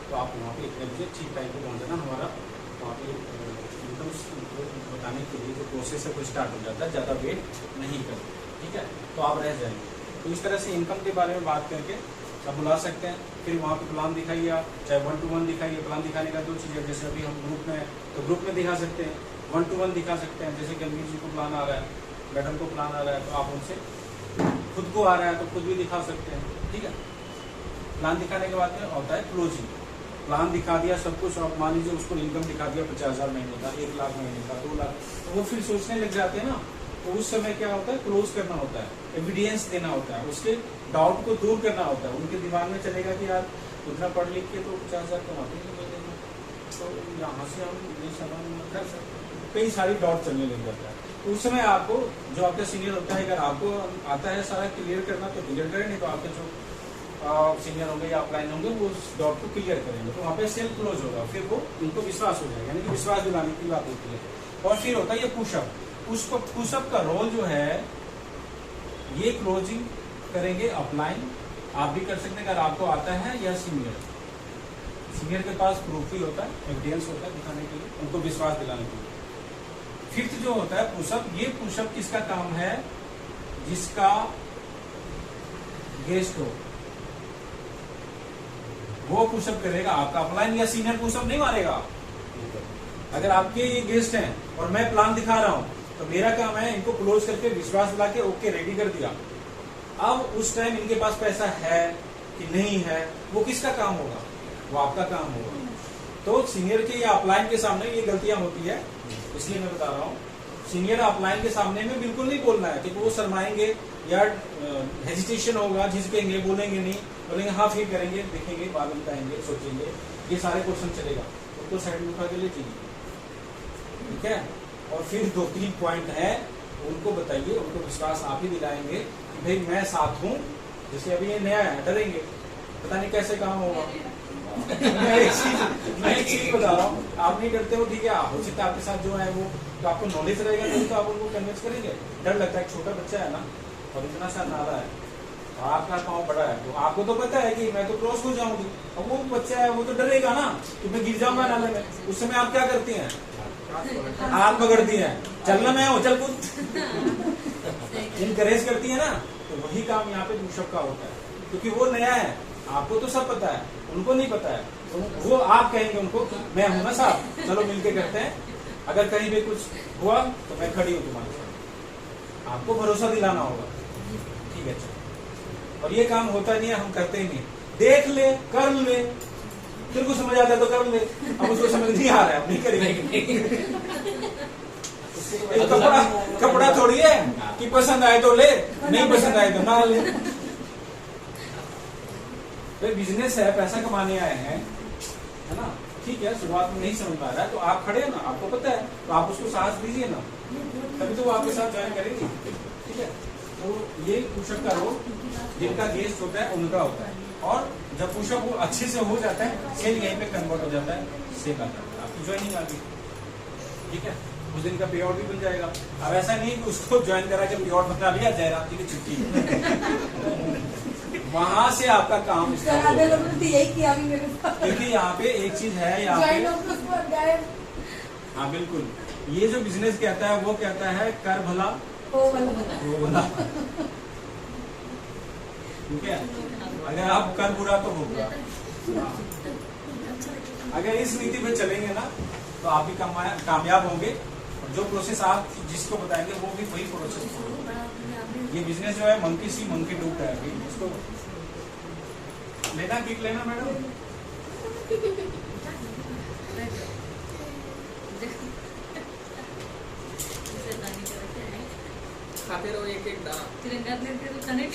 तो आप वहाँ पे इतने बजे ठीक टाइम पे पहुँच जाना, हमारा वहाँ पे इनकम बताने के लिए जो प्रोसेस है वो स्टार्ट हो जाता है, ज़्यादा वेट नहीं करते, ठीक है, तो आप रह जाएंगे। तो इस तरह से इनकम के बारे में बात करके आप बुला सकते हैं। फिर वहाँ पे प्लान दिखाइए, आप चाहे 1-to-1 दिखाइए। प्लान दिखाने का 2 चीज़ें, जैसे अभी हम ग्रुप में है तो ग्रुप में दिखा सकते हैं, 1-to-1 दिखा सकते हैं, जैसे गंभीर जी को प्लान आ रहा है, मैडम को प्लान आ रहा है, तो आप उनसे खुद को आ रहा है तो खुद भी दिखा सकते हैं, ठीक है। प्लान दिखाने के बाद में होता है क्लोजिंग। प्लान दिखा दिया सब कुछ, और मान लीजिए उसको इनकम दिखा दिया 50,000 महीने का, 1 लाख महीने का, 2 लाख, तो वो फिर सोचने लग जाते हैं ना। तो उस समय क्या होता है, क्लोज करना होता है, एविडेंस देना होता है, उसके डाउट को दूर करना होता है। उनके दिमाग में चलेगा कि यार उतना पढ़ लिख के तो 50,000 कमाते ही नहीं मिलेगा, तो यहाँ से हम ये सामान कर सकते हैं, कई सारी डाउट चलने लग जाता है। तो उस समय आपको जो आपका सीनियर होता है, अगर आपको आता है सारा क्लियर करना तो क्लियर करें, नहीं तो आपके जो सीनियर होंगे या अपलाइन होंगे वो उस डाउट को क्लियर करेंगे, तो वहाँ पे सेल क्लोज होगा, फिर वो उनको विश्वास हो जाएगा, यानी कि विश्वास दिलाने की बात होती है। और फिर होता है ये पुशअप। उसको पुशअप का रोल जो है, ये क्लोजिंग करेंगे अपलाइन, आप भी कर सकते हैं अगर आपको आता है, या सीनियर के पास प्रूफ ही होता है, एविडेंस होता है दिखाने के लिए, उनको विश्वास दिलाने के लिए। फिफ्थ जो होता है पुशअप, ये पुशअप किसका काम है, जिसका गेस्ट हो वो पुशअप करेगा, आपका अपलाइन या सीनियर पुशअप नहीं मारेगा। अगर आपके ये गेस्ट हैं और मैं प्लान दिखा रहा हूं, तो मेरा काम है इनको क्लोज करके विश्वास दिला के ओके रेडी कर दिया। अब उस टाइम इनके पास पैसा है कि नहीं है, वो किसका काम होगा, वो आपका काम होगा। तो सीनियर के या अपलाइन के सामने ये गलतियां होती है, इसलिए मैं बता रहा हूँ। सीनियर अपलाइन के सामने में बिल्कुल नहीं बोलना है, क्योंकि वो शर्माएंगे या हेजिटेशन होगा, झिझकेंगे, बोलेंगे नहीं, बोलेंगे हाँ फिर करेंगे, देखेंगे, बाद में बताएंगे, सोचेंगे, ये सारे क्वेश्चन चलेगा, उनको साइड में उठा के ले जाइए, ठीक है। और फिर 2-3 पॉइंट है उनको बताइए, उनको विश्वास आप ही दिलाएंगे कि भाई मैं साथ हूँ। जैसे अभी ये नया है, डरेंगे, पता नहीं कैसे काम होगा। मैं एक चीज बता रहा हूँ, आप नहीं डरते हो, ठीक है, हो सकता है आपके साथ जो है वो, तो आपको नॉलेज रहेगा नहीं तो आप उनको कन्विंस करेंगे। डर लगता है, छोटा बच्चा है ना और इतना सा नाला है, आपका पाँव बड़ा है, तो आपको तो पता है कि मैं तो क्रॉस हो जाऊंगी, अब वो बच्चा है वो तो डरेगा ना कि मैं गिर जाऊंगा नाले में। उस समय आप क्या करती हैं, हाथ पकड़ती हैं, चलना मैं हूँ, चल कूद, इनकरेज करती है ना। तो वही काम यहाँ पे पुशअप का होता है, क्योंकि वो नया है, आपको तो सब पता है, उनको नहीं पता है, तो वो आप कहेंगे उनको मैं हूं ना साहब, चलो मिलके करते हैं, अगर कहीं भी कुछ हुआ तो मैं खड़ी हूँ तुम्हारे साथ, आपको भरोसा दिलाना होगा, ठीक है। और ये काम होता नहीं है, हम करते ही नहीं, देख ले, कर ले, फिर को समझ आता है तो कर ले, अब उसको समझ नहीं आ रहा है, अब नहीं करेंगे। कपड़ा थोड़ी है कि पसंद आए तो ले, नहीं पसंद आए तो ना ले। तो बिजनेस है, पैसा कमाने आए हैं, है ना, ठीक है। शुरुआत में नहीं समझ पा रहा है तो आप खड़े हैं ना, आपको पता है, तो आप उसको साहस दीजिए ना, तभी तो वो आपके साथ ज्वाइन करेंगे, ठीक है। तो ये पुशअप का रोल जिनका गेस्ट होता है उनका होता है, और जब पुशअप वो अच्छे से हो जाता है, सेल यहीं पे कन्वर्ट हो जाता है, सेल आता है, आपकी ज्वाइनिंग आ गई, ठीक है। उस दिन का पे आउट भी मिल जाएगा। अब ऐसा नहीं कि उसको ज्वाइन करा के पे आउट बता लिया, जयराम जी की छुट्टी वहां से आपका काम यही किया भी मेरे साथ, क्योंकि यहाँ पे एक चीज है, यहाँ पे हाँ बिल्कुल, ये जो बिजनेस कहता है वो कहता है कर भला हो भला, ठीक है। अगर आप कर बुरा तो हो बुरा, अगर इस नीति पे चलेंगे ना तो आप भी कामयाब होंगे। और जो प्रोसेस आप जिसको बताएंगे वो भी वही प्रोसेस होगा। ये बिजनेस जो है मंकी सी मंकी डू है, इसको लेना किक लेना मैडम, खाते रहो एक एक दाना। तिरंगा प्लेट तो कनेक्ट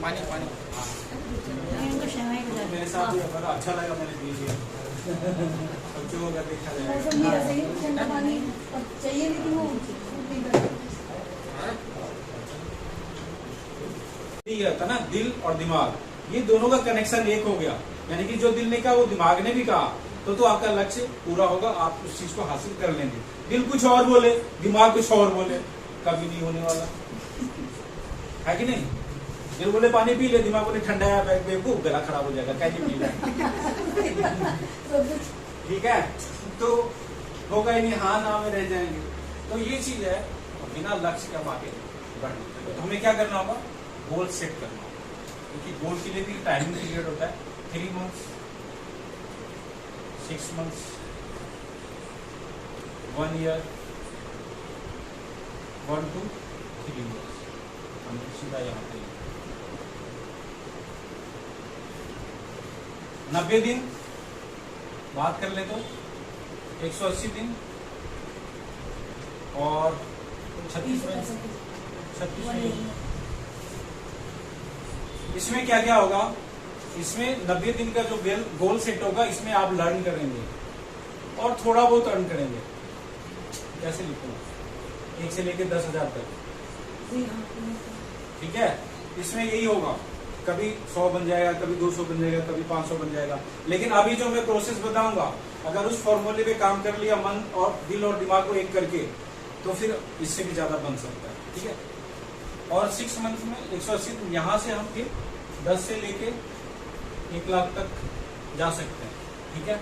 पानी पानी मेरे साथ भी अगर अच्छा लगा मैंने पी लिया, बच्चों को अगर देखा मौसम भी ऐसे ही ठंडा पानी चाहिए, लेकिन वो ये रहता ना दिल और दिमाग, ये दोनों का कनेक्शन एक हो गया, यानी कि जो दिल ने कहा वो दिमाग ने भी कहा, तो आपका लक्ष्य पूरा होगा, आप उस चीज को हासिल कर लेंगे। दिल कुछ और बोले, दिमाग कुछ और बोले, कभी नहीं होने वाला है कि नहीं। दिल बोले पानी पी ले, दिमाग बोले ठंडा है, बेवकूफ, गला खराब हो जाएगा, कैसे पी रहा है, ठीक है। तो होगा ही नहीं, हाँ ना में रह जाएंगे। तो ये चीज है, बिना लक्ष्य के हम आगे बढ़ नहीं सकते। तो हमें क्या करना होगा, गोल सेट करना होगा, क्योंकि गोल के लिए भी टाइमिंग पीरियड होता है, 3 months, 6 months, 1 year, 1 to 3 years। हम सीधा यहाँ पे 90 दिन बात कर ले तो 180 दिन और 36 में इसमें क्या क्या होगा, इसमें 90 दिन का जो गोल सेट होगा, इसमें आप लर्न करेंगे और थोड़ा बहुत अर्न करेंगे। कैसे लिखूंगा, 1 से लेकर 10,000 तक, ठीक है। इसमें यही होगा, कभी 100 बन जाएगा, कभी 200 बन जाएगा, कभी 500 बन जाएगा। लेकिन अभी जो मैं प्रोसेस बताऊंगा, अगर उस फॉर्मूले पे काम कर लिया मन और दिल और दिमाग को एक करके, तो फिर इससे भी ज्यादा बन सकता है, ठीक है। और 6 मंथ में 180, यहाँ से हम फिर 10 से लेके 1 लाख तक जा सकते हैं, ठीक है।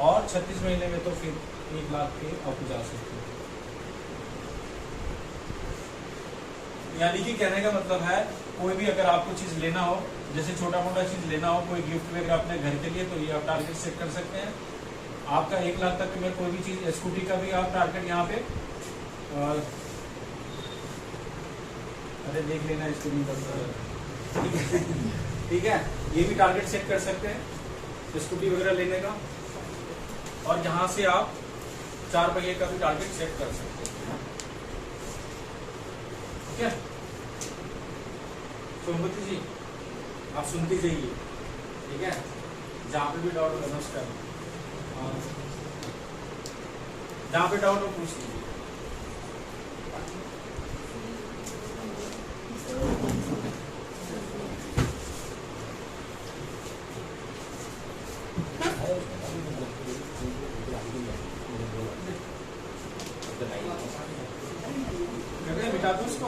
और 36 महीने में तो फिर 1 लाख के आप जा सकते हैं। यानी कि कहने का मतलब है, कोई भी अगर आपको चीज लेना हो, जैसे छोटा मोटा चीज लेना हो, कोई गिफ्ट वगैरह अपने घर के लिए, तो ये आप टारगेट सेट कर सकते हैं। आपका 1 लाख तक में कोई भी चीज, स्कूटी का भी आप टारगेट यहाँ पे, अरे देख लेना इसको नहीं पता, ठीक है। ये भी टारगेट सेट कर सकते हैं स्कूटी वगैरह लेने का, और यहाँ से आप 4 पहिए का भी टारगेट सेट कर सकते हैं, ठीक है। सोमवती जी आप सुनती जाइए, ठीक है। जहाँ पे भी डाउट हो नमस्कार, जहाँ पे डाउट हो पूछ लीजिए। मिटा दो उसको,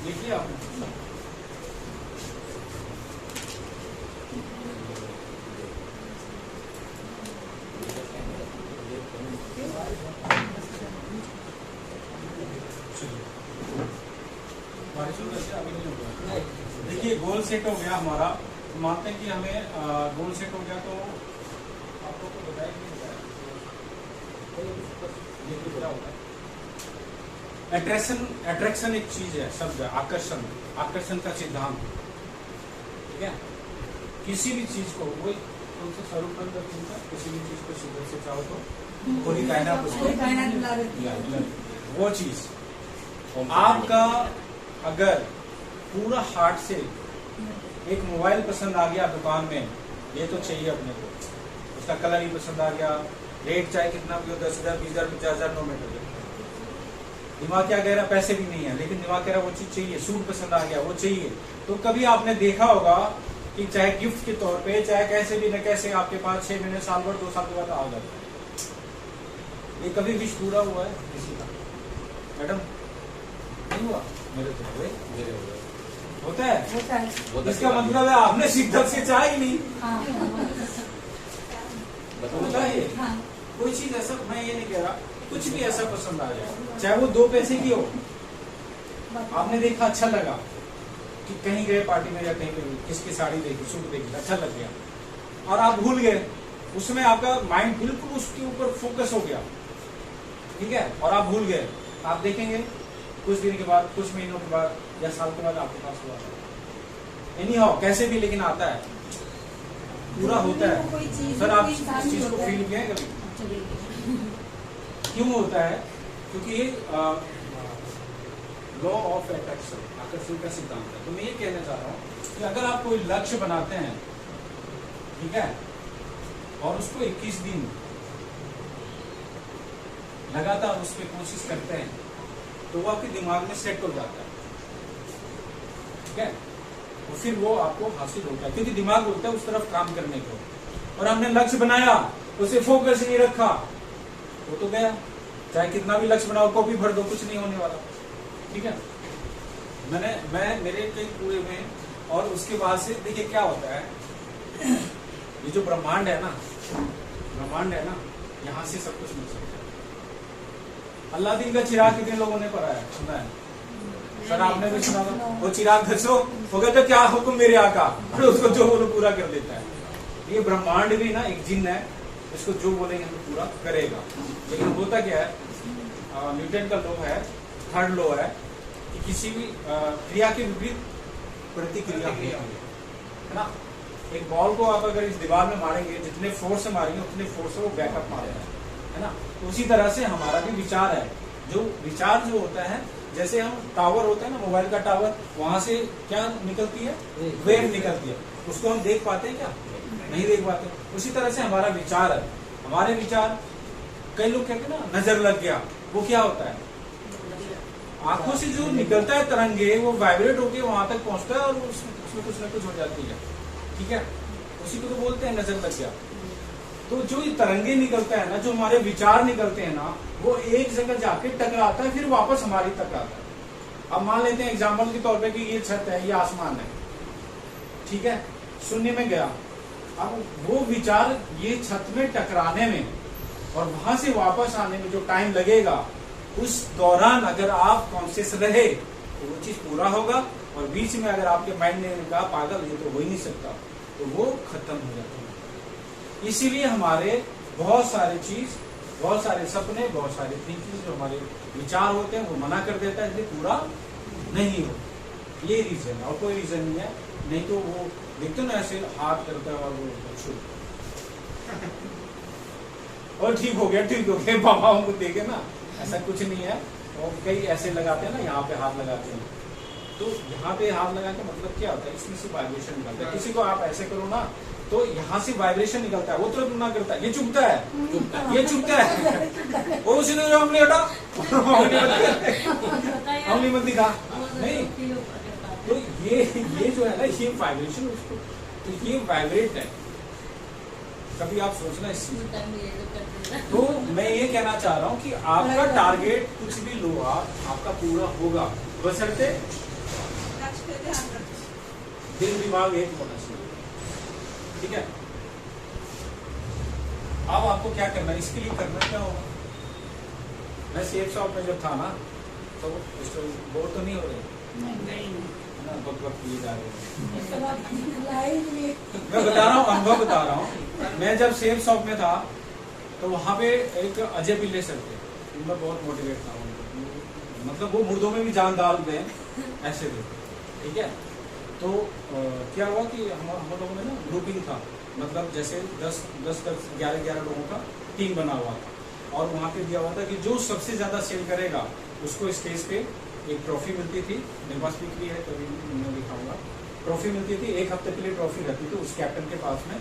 लिखिए आपने। देखिए गोल सेट हो गया हमारा, मानते हैं कि हमें गोल सेट हो गया, तो आप लोग को बताया नहीं होगा। अट्रैक्शन एक चीज है, शब्द है आकर्षण का सिद्धांत, ठीक है। किसी भी चीज को, वही कौन सा स्वरूप का, किसी भी चीज को शिद्दत से चाहो तो पूरी कायनात, वो चीज आपका अगर पूरा हार्ट से एक मोबाइल पसंद आ गया दुकान में, ये तो चाहिए अपने को, उसका कलर ही पसंद आ गया, रेट चाहे कितना भी हो, 10,000, 20,000, 50,000, नो मैटर, दिमाग क्या कह रहा, पैसे भी नहीं है, लेकिन दिमाग कह रहा वो चीज चाहिए, सूट पसंद आ गया, वो चाहिए। तो कभी आपने देखा होगा कि चाहे गिफ्ट के तौर पे, चाहे कैसे भी न कैसे, आपके पास 6 महीने, साल भर, 2 साल के बाद आ जाता है। ये कभी विश पूरा हुआ है किसी का, मैडम? नहीं हुआ, मेरे तो हुए, मेरे हुए, होता है। इसका मतलब है आपने शिद्दत से चाहा ही नहीं, होता है। कोई चीज ऐसा, मैं ये नहीं कह रहा, कुछ भी ऐसा पसंद आ जाए, चाहे वो 2 पैसे की हो, आपने देखा अच्छा लगा, कि कहीं गए पार्टी में या कहीं पे भी, किसकी साड़ी देखी, सूट देखी, अच्छा लग गया, और आप भूल गए, उसमें आपका माइंड बिल्कुल उसके ऊपर फोकस हो गया, ठीक है, और आप भूल गए। आप देखेंगे कुछ दिन के बाद, कुछ महीनों के बाद या साल के बाद आपके पास हुआ है, एनी हाउ कैसे भी, लेकिन आता है, पूरा होता है। सर आप इस चीज को फील किया है कभी? क्यों होता है? क्योंकि ये लॉ ऑफ अट्रैक्शन, आकर्षण का सिद्धांत है। तो मैं ये कहना चाह रहा हूँ कि अगर आप कोई लक्ष्य बनाते हैं, ठीक है, और उसको 21 दिन लगातार उस पर कोशिश करते हैं, तो वो आपके दिमाग में सेट हो जाता है, ठीक है, और फिर वो आपको हासिल होता है, क्योंकि दिमाग होता है उस तरफ काम करने को। और हमने लक्ष्य बनाया, उसे फोकस नहीं रखा, वो तो गया, चाहे कितना भी लक्ष्य बनाओ, कॉपी भर दो, कुछ नहीं होने वाला, ठीक है। मैं मेरे कई पूरे में, और उसके बाद से देखिए क्या होता है, ये जो ब्रह्मांड है ना, यहाँ से सब कुछ मिल सकता है, अल्लादीन का चिराग कितने लोगों ने पढ़ा है, सुना है? सर आपने भी सुना था, वो चिराग घसो, वो कहते क्या हुक्म मेरे आका, फिर उसको जो बोलो पूरा कर देता है। ये ब्रह्मांड भी ना एक जिन्न है, इसको जो बोलेंगे तो पूरा करेगा। लेकिन होता क्या है, न्यूटन का लॉ है, थर्ड लॉ है कि किसी भी क्रिया के विपरीत प्रतिक्रिया होती है ना। एक बॉल को आप अगर इस दीवार में मारेंगे, जितने फोर्स से मारेंगे उतने फोर्स से वो बैकअप मारेगा, है ना। उसी तरह से हमारा भी विचार है, जो विचार जो होता है, जैसे हम टावर होता है ना, मोबाइल का टावर, वहां से क्या निकलती है, वेव निकलती है, उसको हम देख पाते हैं क्या, नहीं देख पाते। उसी तरह से हमारा विचार है, हमारे विचार, कई लोग कहते हैं ना नजर लग गया, वो क्या होता है, आंखों से जो निकलता है तरंगे वो वाइब्रेट होके वहां तक पहुंचता है और उसमें कुछ ना कुछ हो जाती है, ठीक है, उसी को तो बोलते हैं नजर लग गया। तो जो ये तरंगे निकलता है ना, जो हमारे विचार निकलते हैं ना, वो एक जगह जाके टकराता है, फिर वापस हमारी तक आता है। अब मान लेते हैं एग्जाम्पल के तौर पे कि ये छत है, ये आसमान है, ठीक है, शून्य में गया। अब वो विचार ये छत में टकराने में और वहां से वापस आने में जो टाइम लगेगा, उस दौरान अगर आप कॉन्शियस रहे तो वो चीज पूरा होगा, और बीच में अगर आपके माइंड ने कहा पागल ये तो हो ही नहीं सकता, तो वो खत्म हो जाता है। इसीलिए हमारे बहुत सारे चीज, बहुत सारे सपने, बहुत सारे थिंकिंग जो हमारे विचार होते हैं वो मना कर देता है, इसलिए पूरा नहीं हो। ये रीजन है और कोई रीजन नहीं है। नहीं तो वो देखते ना ऐसे हाथ करता है और वो और ठीक हो गया, ठीक हो गया, बाबाओं को देखे ना, ऐसा कुछ नहीं है। और कई ऐसे लगाते हैं ना, यहाँ पे हाथ लगाते हैं, तो यहाँ पे हाथ लगा के मतलब क्या होता है, इसमें से वाइब्रेशन निकलता है। किसी को आप ऐसे करो ना तो यहाँ से वाइब्रेशन निकलता है, वो तुरंत ना करता है, ये चुभता है, ये चुभता है, वो उसी ने उंगली हटा, उंगली मत दिखा, नहीं। तो ये जो है ना, ये वाइब्रेशन, उसको तो ये वाइब्रेट है। कभी आप सोचना इस चीज। तो मैं ये कहना चाह रहा हूँ कि आपका टारगेट कुछ भी लो आप, आपका पूरा होगा, बशर्ते दिल दिमाग एक होना चाहिए, ठीक है। अब आपको क्या करना है, इसके लिए करना क्या होगा। मैं सेफ शॉप में जब था ना, तो बोर तो नहीं हो रहे ना, वक्त लिए जा रहे हैं। मैं बता रहा हूँ, अनुभव बता रहा हूँ। मैं जब सेफ शॉप में था तो वहाँ पे एक अजय पिल्ले सर थे, उनका बहुत मोटिवेट था, मतलब वो मुर्दों में भी जान डाल दें ऐसे थे, ठीक है। तो क्या हुआ कि हम लोगों में ना ग्रुपिंग था, मतलब जैसे 10-11 लोगों का टीम बना हुआ था, और वहाँ पे दिया हुआ था कि जो सबसे ज्यादा सेल करेगा उसको स्टेज पे एक ट्रॉफी मिलती थी। मेरे पास बिक्री है, कभी मैं दिखाऊंगा। ट्रॉफी मिलती थी, 1 हफ्ते के लिए ट्रॉफी रहती थी उस कैप्टन के पास में,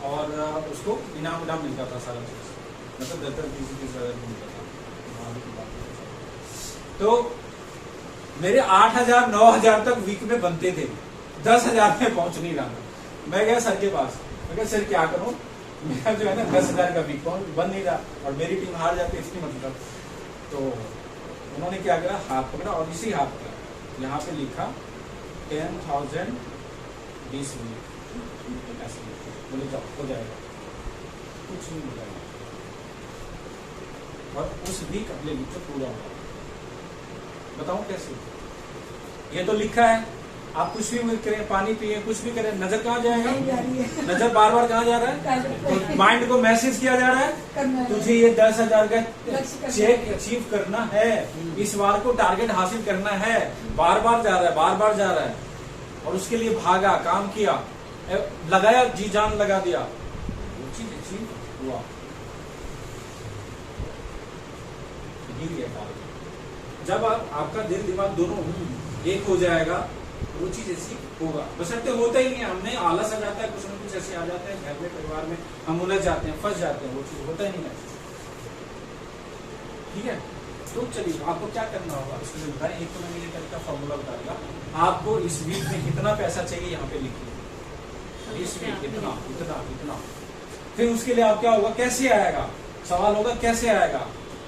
और उसको इनाम मिलता था सारा चीज, मतलब 10-20 हज़ार मिलता था। तो मेरे 8,000-9,000 तक वीक में बनते थे, 10,000 में पहुंच नहीं रहा। मैं गया सर के पास, मैं कहा सर क्या करूं, मेरा जो है ना 10,000 का वीक बन नहीं रहा, और मेरी टीम हार जाती है, इसकी मतलब। तो उन्होंने क्या करा, हाथ पकड़ा और इसी हाथ का यहाँ पे लिखा 10,000 20 वीक, बोले जाओ हो जाएगा, कुछ नहीं हो जाएगा। और उस वीक अगले वीक तो पूरा हुआ। बताऊं कैसे, ये तो लिखा है, आप कुछ भी करें, पानी पिए, कुछ भी करें, नजर कहाँ जाएगा, नजर बार बार कहाँ जा रहा है, तो माइंड को मैसेज किया जा रहा है तुझे ये 10,000 का चेक अचीव करना है, इस बार को टारगेट हासिल करना है, बार बार जा रहा है, बार बार जा रहा है, और उसके लिए भागा, काम किया, लगाया, जी जान लगा दिया, वो चीज अचीव हुआ। जब आपका दिल दिमाग दोनों एक हो जाएगा, वो चीज ऐसी होगा। बशर्ते होता ही नहीं है, हमने आलस आ जाता है, कुछ ना कुछ ऐसे आ जाते हैं घर में, परिवार में, हम उलझ जाते हैं, फंस जाते हैं, वो चीज होता ही नहीं है, ठीक है। तो चलिए आपको क्या करना होगा इसमें बताएं। एक तो मैंने ये तरीका फॉर्मूला बता दिया, आपको इस वीक में कितना पैसा चाहिए यहाँ पे लिखिए, इस वीक इतना इतना इतना। फिर उसके लिए आप क्या होगा, कैसे आएगा, सवाल होगा कैसे आएगा,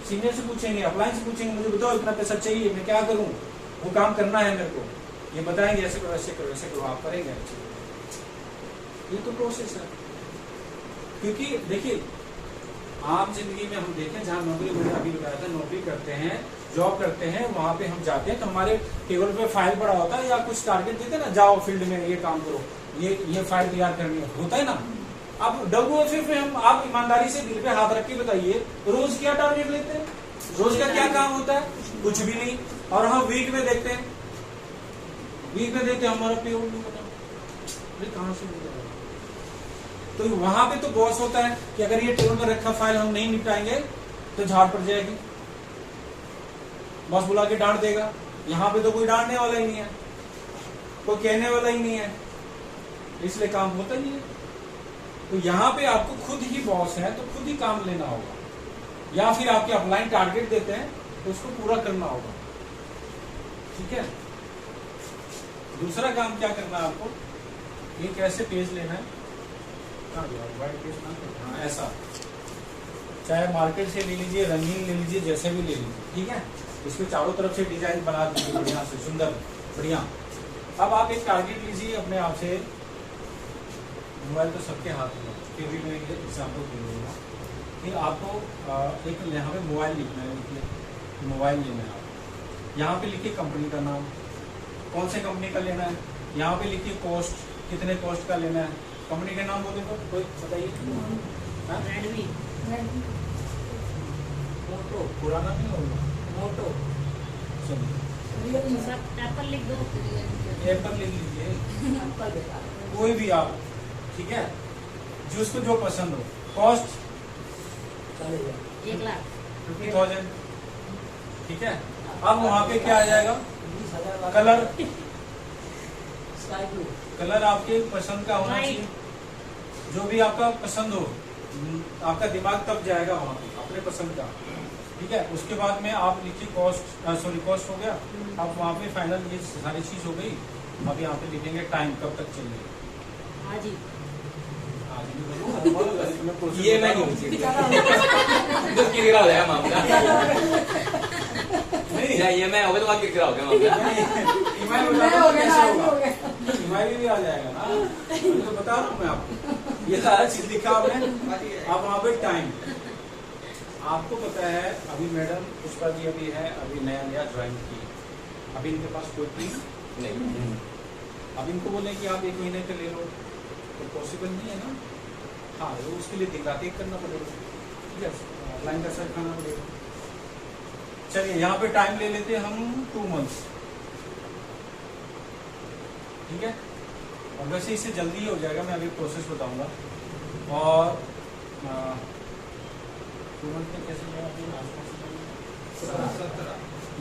सीनियर से पूछेंगे, अप्लायंस से पूछेंगे, मुझे बताओ इतना पैसा चाहिए, मैं क्या करूं, वो काम करना है मेरे को, ये बताएंगे, ऐसे करो ऐसे करो ऐसे करो, आप करेंगे। ये तो प्रोसेस है। क्योंकि देखिए आम जिंदगी में हम देखें, जहाँ नौकरी मैंने अभी बताया था, नौकरी करते हैं, जॉब करते हैं, वहां पे हम जाते हैं तो हमारे टेबल पे फाइल पड़ा होता है या कुछ टारगेट देते हैं ना, जाओ फील्ड में ये काम करो, ये फाइल तैयार करनी है, होता है ना। अब WFF में हम, आप ईमानदारी से दिल पे हाथ रख के बताइए, रोज क्या टारगेट लेते हैं, रोज का क्या काम होता है, कुछ भी नहीं। और हम वीक में देखते हैं, वीक में देखते हैं हमारा पेरोल नहीं बता, कहां से मिलेगा। तो वहां पे तो बॉस होता है कि अगर ये टेबल में रखा फाइल हम नहीं निपटाएंगे तो झाड़ पड़ जाएगी, बॉस बुला के डांट देगा। यहाँ पे तो कोई डांटने वाला ही नहीं है, कोई कहने वाला ही नहीं है, इसलिए काम होता नहीं है। तो यहाँ पे आपको खुद ही बॉस है तो खुद ही काम लेना होगा, या फिर आपके अपलाइन टारगेट देते हैं तो उसको पूरा करना होगा, ठीक है। दूसरा काम क्या करना है आपको, ये कैसे पेज लेना है, व्हाइट पेज ना, ऐसा, चाहे मार्केट से ले लीजिए, रंगीन ले लीजिए, जैसे भी ले लीजिए, ठीक है। इसके चारों तरफ से डिजाइन बना दीजिए बढ़िया से, सुंदर बढ़िया। अब आप एक टारगेट लीजिए अपने आप से, मोबाइल तो सबके हाथ में, फिर भी मैं एग्जाम्पल दे दूंगा। फिर आपको एक यहाँ पे मोबाइल लिखना है, लिखिए मोबाइल लेना है आप। यहाँ पे लिखिए कंपनी का नाम, कौन से कंपनी का लेना है, यहाँ पे लिखिए कॉस्ट, कितने कॉस्ट का लेना है। कंपनी का नाम बोले तो कोई बताइए, मोटो, पुराना नहीं होगा, मोटो, चलिए एप्पल लिख दो, एप्पल लिख लीजिए, एप्पल बेकार है। कोई भी आप, ठीक है, जिसको जो पसंद हो। कॉस्ट चलेगा 1 लाख, 50,000, ठीक है। अब वहां पे क्या आ जाएगा, 20,000 कलर, स्काई ब्लू, कलर आपके पसंद का होना चाहिए, जो भी आपका पसंद हो, आपका दिमाग तब जाएगा वहां पे अपने पसंद का, ठीक है। उसके बाद में आप लिखिए कॉस्ट, सॉरी कॉस्ट हो गया। अब वहां पे फाइनल ये सारी चीज हो गई। अब यहाँ पे लिखेंगे टाइम कब तक चाहिए, आज ही, आज भी बोलूं, ये मैं नहीं पूछी तो किरकिरा हो जाएगा मामला, नहीं या ये मैं होगा तो बात किरकिरा हो गया मामला। ईमेल बता दो कैसे होगा, ईमेल भी आ जाएगा ना, मैं तो बता रहा हूँ मैं आपको, ये सारा चीज लिखा आपने। अब वहाँ पे टाइम, आपको पता है अभी मैडम पुष्पा जी अभी है, अभी नया नया ज्वाइन की, अभी इनके पास कोई टीम नहीं, अब इनको बोले कि आप 1 महीने का ले लो तो पॉसिबल नहीं है ना। हाँ, वो उसके लिए दिन रात एक करना पड़ेगा, ठीक है, ऑफलाइन का सर खाना पड़ेगा। चलिए यहाँ पे टाइम ले लेते हैं हम 2 मंथ्स, ठीक है। और वैसे इससे जल्दी ही हो जाएगा, मैं अभी प्रोसेस बताऊंगा। और 2 मंथ में कैसे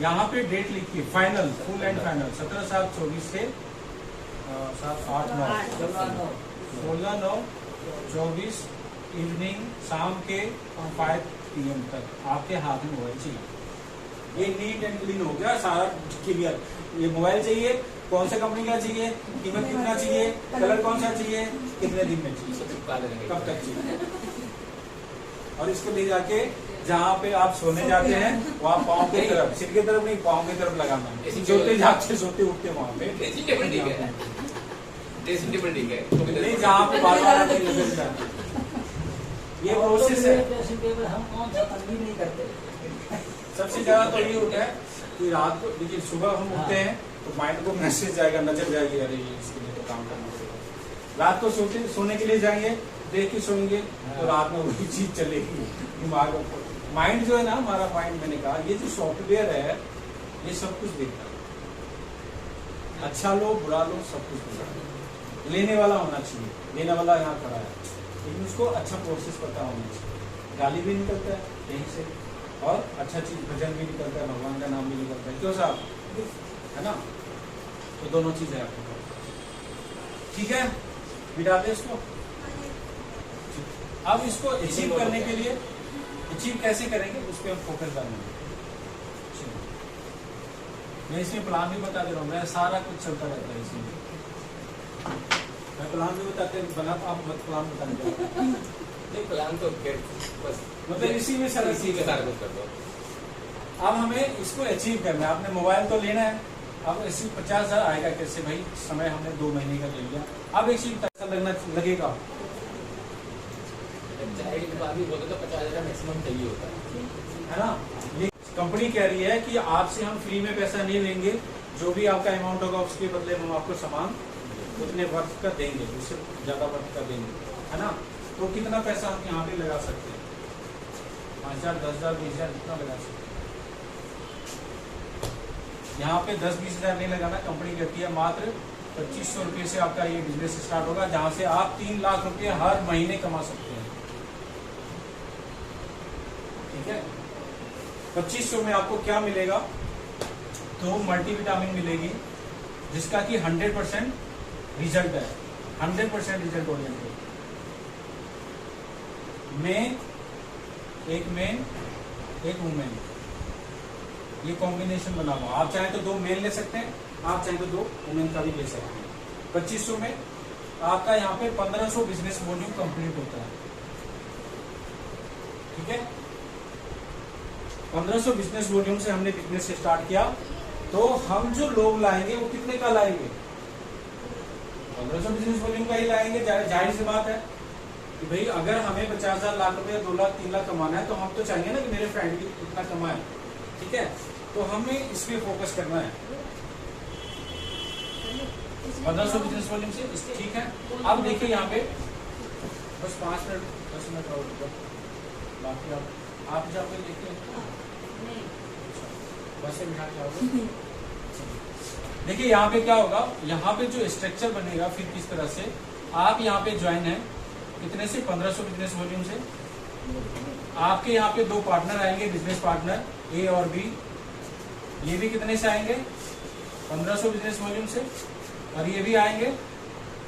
यहाँ पे डेट लिखिए, फाइनल, फुल एंड फाइनल 17/7/24 से 7/8/9 16/9/24 इवनिंग, शाम के 5 PM तक आपके हाथ में मोबाइल चाहिए। ये नीट एंड क्लीन हो गया, सारा क्लियर। ये मोबाइल चाहिए, कौन सा कंपनी का चाहिए, कीमत कितना चाहिए, कलर कौन सा चाहिए, कितने दिन में चाहिए, कब तक चाहिए। और इसको ले जाके जहाँ पे आप सोने जाते हैं वहाँ पाँव की तरफ, सिर की तरफ नहीं, पाँव की तरफ लगाना है। सोते जागते सोते उठते वहाँ पे ड्रेसिंग टेबल ठीक है, ड्रेसिंग टेबल ठीक है, नहीं जहाँ पे बार बार आके नजर जाए। ये प्रोसेस है। ड्रेसिंग टेबल हम कौन सा तंगी नहीं करते। सबसे ज्यादा तो ये होता है कि रात को, देखिए सुबह हम उठते हैं तो माइंड को मैसेज जाएगा, नजर जाएगी, अरे इसके लिए तो काम करना पड़ेगा। रात को सोने के लिए जाएंगे, देख के सोएंगे तो रात में वही चीज चलेगी दिमाग में। माइंड जो है ना, हमारा माइंड, मैंने कहा ये जो सॉफ्टवेयर है ये सब कुछ देखता है, अच्छा लो बुरा लो सब कुछ देखता है। लेने वाला होना चाहिए, लेने वाला यहाँ खड़ा है, लेकिन उसको अच्छा प्रोसेस पता होना चाहिए। गाली भी निकलता है यहीं से, और अच्छा चीज भजन भी निकलता है, भगवान का नाम भी निकलता है, क्यों साहब, है ना। तो दोनों चीजें आपके पास, ठीक है। बिठा दे इसको। अब इसको अचीव करने के लिए, अचीव कैसे करेंगे उस पर हम फोकस डालेंगे। मैं इसमें प्लान भी बता दे रहा हूँ, मैं सारा कुछ चलता रहता है इसमें, मैं प्लान भी बताते बना, आप मत प्लान बताने नहीं प्लान तो फिर बस मतलब इसी में सारा इसी में सारा कुछ कर दो। अब हमें इसको अचीव करना है। आपने मोबाइल तो लेना है, अब इसी 50,000 आएगा कैसे भाई, समय हमने 2 महीने का ले लिया। अब एक चीज पैसा लगेगा, तो अभी बोलते तो 50,000 मैक्सिमम चाहिए होता है ना। ये कंपनी कह रही है कि आपसे हम फ्री में पैसा नहीं लेंगे, जो भी आपका अमाउंट होगा उसके बदले हम आपको सामान उतने वर्थ का देंगे, उससे ज्यादा वर्थ का देंगे, है ना। तो कितना पैसा हम यहाँ पे लगा सकते हैं? 5,000, 10,000, 20,000 कितना लगा सकते हैं? यहाँ पे 10-20 हजार नहीं लगाना। कंपनी कहती है मात्र 2500 रुपये से आपका ये बिजनेस स्टार्ट होगा, जहां से आप 3 लाख रुपए हर महीने कमा सकते हैं। ठीक है, 2500 में आपको क्या मिलेगा? तो मल्टीविटामिन मिलेगी, जिसका कि 100% रिजल्ट है, 100% रिजल्ट ओरिएंटेड। एक मेन एक वुमेन, ये कॉम्बिनेशन बना हुआ। आप चाहें तो 2 मेल ले सकते हैं, आप चाहें तो 2 वुमेन का भी ले सकते हैं। 2500 में आपका यहाँ पे 1500 बिजनेस वॉल्यूम कंप्लीट होता है। ठीक है, 1500 बिजनेस वॉल्यूम से हमने बिजनेस स्टार्ट किया, तो हम जो लोग लाएंगे वो कितने का लाएंगे? 1500 बिजनेस वॉल्यूम का ही लाएंगे। जाहिर सी बात है कि भाई अगर हमें 50,000 लाख रुपए 2 लाख 3 लाख कमाना है, तो हम तो चाहेंगे ना कि मेरे फ्रेंड भी इतना कमाए। ठीक है, तो हमें इस पे फोकस करना है। 1500 बिजनेस वॉल्यूम से ठीक है। अब देखिए यहाँ पे बस 5 मिनट 10 मिनट और बाकी आप जब देखिए बस से बिठा के आओगे। देखिए यहाँ पे क्या होगा, यहाँ पे जो स्ट्रक्चर बनेगा फिर किस तरह से आप यहाँ पे ज्वाइन है, कितने से? 1500 बिजनेस वॉल्यूम से। आपके यहाँ पे 2 पार्टनर आएंगे, बिजनेस पार्टनर ए और बी। ये भी कितने से आएंगे? 1500 बिजनेस वॉल्यूम से। और ये भी आएंगे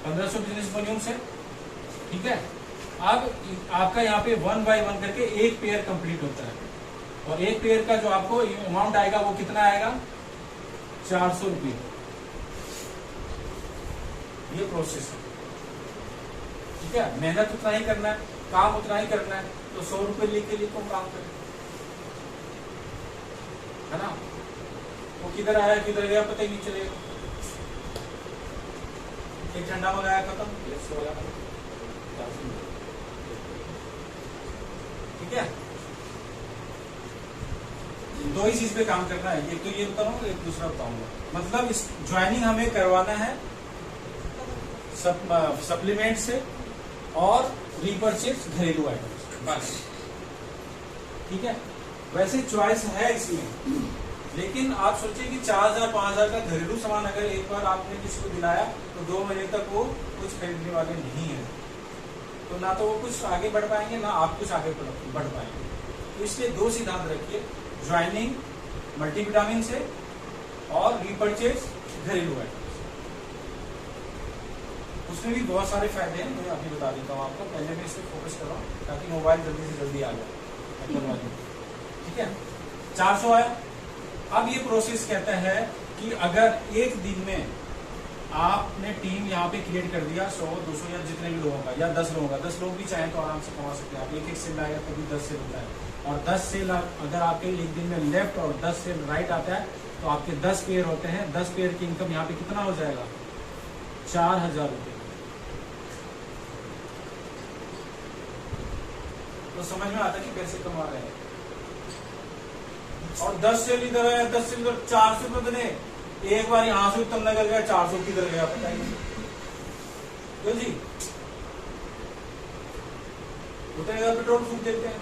1500 बिजनेस वॉल्यूम से। ठीक है, अब आपका यहाँ पे 1 बाय 1 करके एक पेयर कंप्लीट होता है, और एक पेयर का जो आपको अमाउंट आएगा वो कितना आएगा? 400 रुपये। ये प्रोसेस है। ठीक है, मेहनत उतना ही करना है, काम उतना ही करना है। तो 100 रुपये लेके लिए कौन काम करे, है ना। वो किधर आया किधर गया पता ही नहीं चलेगा। एक ठंडा मंगाया खत्म। ठीक है, 2 ही चीज पे काम करना है। एक तो ये बताऊंगा, एक दूसरा बताऊंगा। मतलब इस ज्वाइनिंग हमें करवाना है सप्लीमेंट से और रीपरचेज घरेलू आइटम्स, बस। ठीक है, वैसे चॉइस है इसमें, लेकिन आप सोचिए कि 4,000 5,000 का घरेलू सामान अगर एक बार आपने किसी को दिलाया तो 2 महीने तक वो कुछ खरीदने वाले नहीं है, तो ना तो वो कुछ आगे बढ़ पाएंगे ना आप कुछ आगे बढ़ पाएंगे। तो इसलिए 2 सिद्धांत रखिए, ज्वाइनिंग मल्टीविटामिन से और रीपरचेज घरेलू आइटम्स। उसमें भी बहुत सारे फायदे हैं, मैं अभी बता देता हूँ आपको। पहले मैं इस पर फोकस कर रहा हूँ ताकि मोबाइल जल्दी से जल्दी आ जाए। ठीक है, 400 आया। अब ये प्रोसेस कहता है कि अगर एक दिन में आपने टीम यहाँ पे क्रिएट कर दिया 100 200 या जितने भी लोगों का, या 10 लोगों का, 10 लोग भी चाहें तो आराम से कमा सकते हैं आप। एक सेल आएगा तभी 10 सेल होता है, और 10 सेल अगर आपके एक दिन में लेफ्ट और 10 सेल राइट आता है तो आपके 10 पेयर होते हैं। 10 पेयर की इनकम यहाँ पे कितना हो जाएगा? 4,000 रुपये। तो समझ में आता है कि कैसे कमा रहे हैं। और 10 सेल इधर है, 10 सेल इधर, 400 रुपये बने। एक बार यहां से उत्तम नगर गया, 400 किधर गया पता ही नहीं। क्यों जी? उतने का पेट्रोल फूक देते हैं।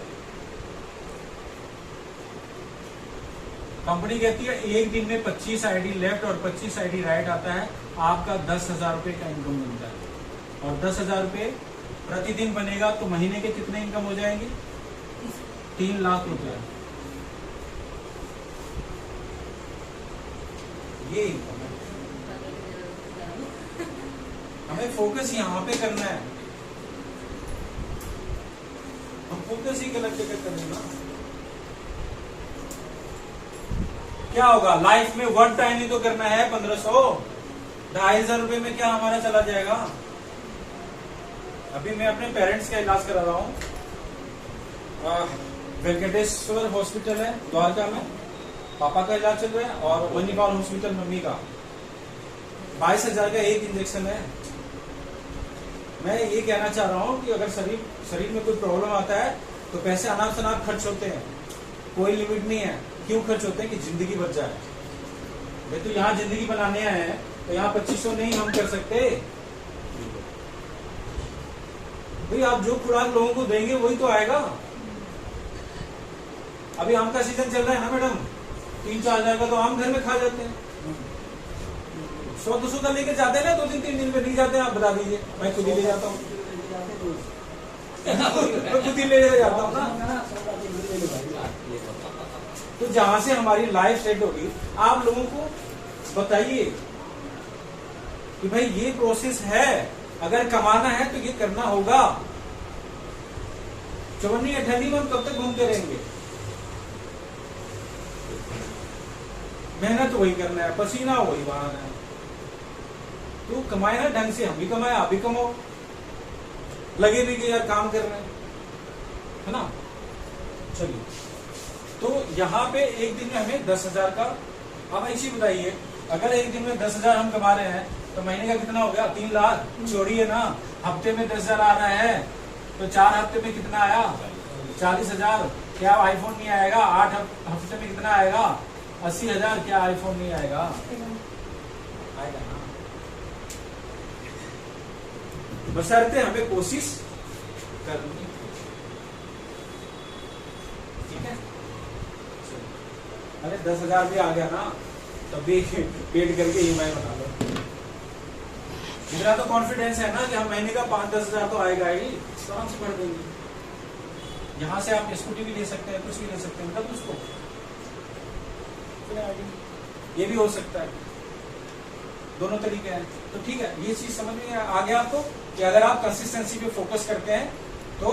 कंपनी कहती है एक दिन में 25 आईडी लेफ्ट और 25 आईडी राइट आता है, आपका 10,000 रुपये का इनकम बनता है। और 10,000 रुपये प्रतिदिन बनेगा तो महीने के कितने इनकम हो जाएंगे? 3 लाख रुपए। ये इनकम है। हमें फोकस यहाँ पे करना है। हम फोकस ही गलत जगह कर देना, क्या होगा? लाइफ में 1 टाइम ही तो करना है। 1500 2,500 रुपए में क्या हमारा चला जाएगा? अभी मैं अपने पेरेंट्स का इलाज करा रहा हूँ। वेंकटेश्वर हॉस्पिटल है द्वारका में, पापा का इलाज चल रहा है, और मणिपाल हॉस्पिटल मम्मी का। 22,000 का एक इंजेक्शन है। मैं ये कहना चाह रहा हूँ कि अगर शरीर में कोई प्रॉब्लम आता है तो पैसे अनाप शनाप खर्च होते हैं, कोई लिमिट नहीं है। क्यों खर्च होते हैं? कि जिंदगी बच जाए। भाई तो यहाँ जिंदगी बनाने आए हैं तो यहाँ 2500 नहीं हम कर सकते भाई। आप जो खुराक लोगों को देंगे वही तो आएगा। अभी आम का सीजन चल रहा है ना मैडम, 3-4 हजार का तो आम घर में खा जाते हैं। 100-200 का लेके जाते हैं ना, 2-3 दिन में नहीं जाते हैं। आप बता दीजिए, मैं खुद ही ले जाता हूँ। मैं खुद ही ले जाता हूँ ना। तो जहां से हमारी लाइफ सेट होगी, आप लोगों को बताइए कि भाई ये प्रोसेस है, अगर कमाना है तो ये करना होगा। चवन्नी अठन्नी में हम कब तक घूमते रहेंगे? मेहनत वही करना है, पसीना वही बहाना है। तो कमाए ना ढंग से, हम भी कमाए, आप भी कमाओ। लगे भी कि यार काम कर रहे हैं, है ना। चलिए, तो यहाँ पे एक दिन में हमें 10,000 का, अब ऐसी बताइए, अगर एक दिन में 10,000 हम कमा रहे हैं तो महीने का कितना हो गया? 3 लाख। छोड़िए ना, हफ्ते में 10,000 आ रहा है तो 4 हफ्ते में कितना आया? 40,000। क्या आईफोन नहीं आएगा? 8 हफ्ते में कितना आएगा? 80,000। क्या आईफोन नहीं आएगा? आएगा ना। बशर्ते हमें कोशिश करनी। ठीक है। अरे 10,000 भी आ गया ना, तब भी पेड करके EMI बना लो। इतना तो कॉन्फिडेंस है ना कि हम महीने का 5-10 हजार तो आएगा ही, तो आराम से भर देंगे। यहाँ से आप स्कूटी भी ले सकते हैं, कुछ भी ले सकते हैं, मतलब उसको ये भी हो सकता है। दोनों तरीके हैं। तो ठीक है, ये चीज समझ में आ गया आपको कि अगर आप कंसिस्टेंसी पे फोकस करते हैं तो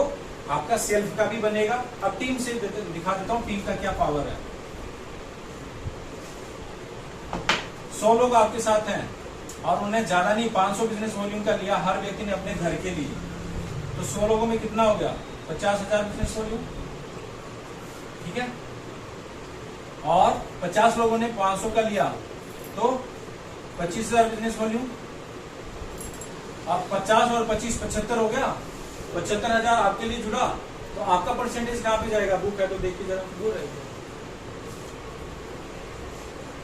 आपका सेल्फ का भी बनेगा। अब टीम से दिखा देता हूँ टीम का क्या पावर है। 100 लोग आपके साथ हैं और उन्हें ज्यादा नहीं 500 बिजनेस वॉल्यूम का लिया, हर व्यक्ति ने अपने घर के लिए, तो 100 लोगों में कितना हो गया? 50,000 बिजनेस वॉल्यूम। ठीक है। और 50 लोगों ने 500 का लिया तो 25,000 बिजनेस वॉल्यूम। अब 50 और 25 75 हो गया। 75,000 आपके लिए जुड़ा, तो आपका परसेंटेज कहाँ पे जाएगा? बुक है तो देखिए जरा, दूर है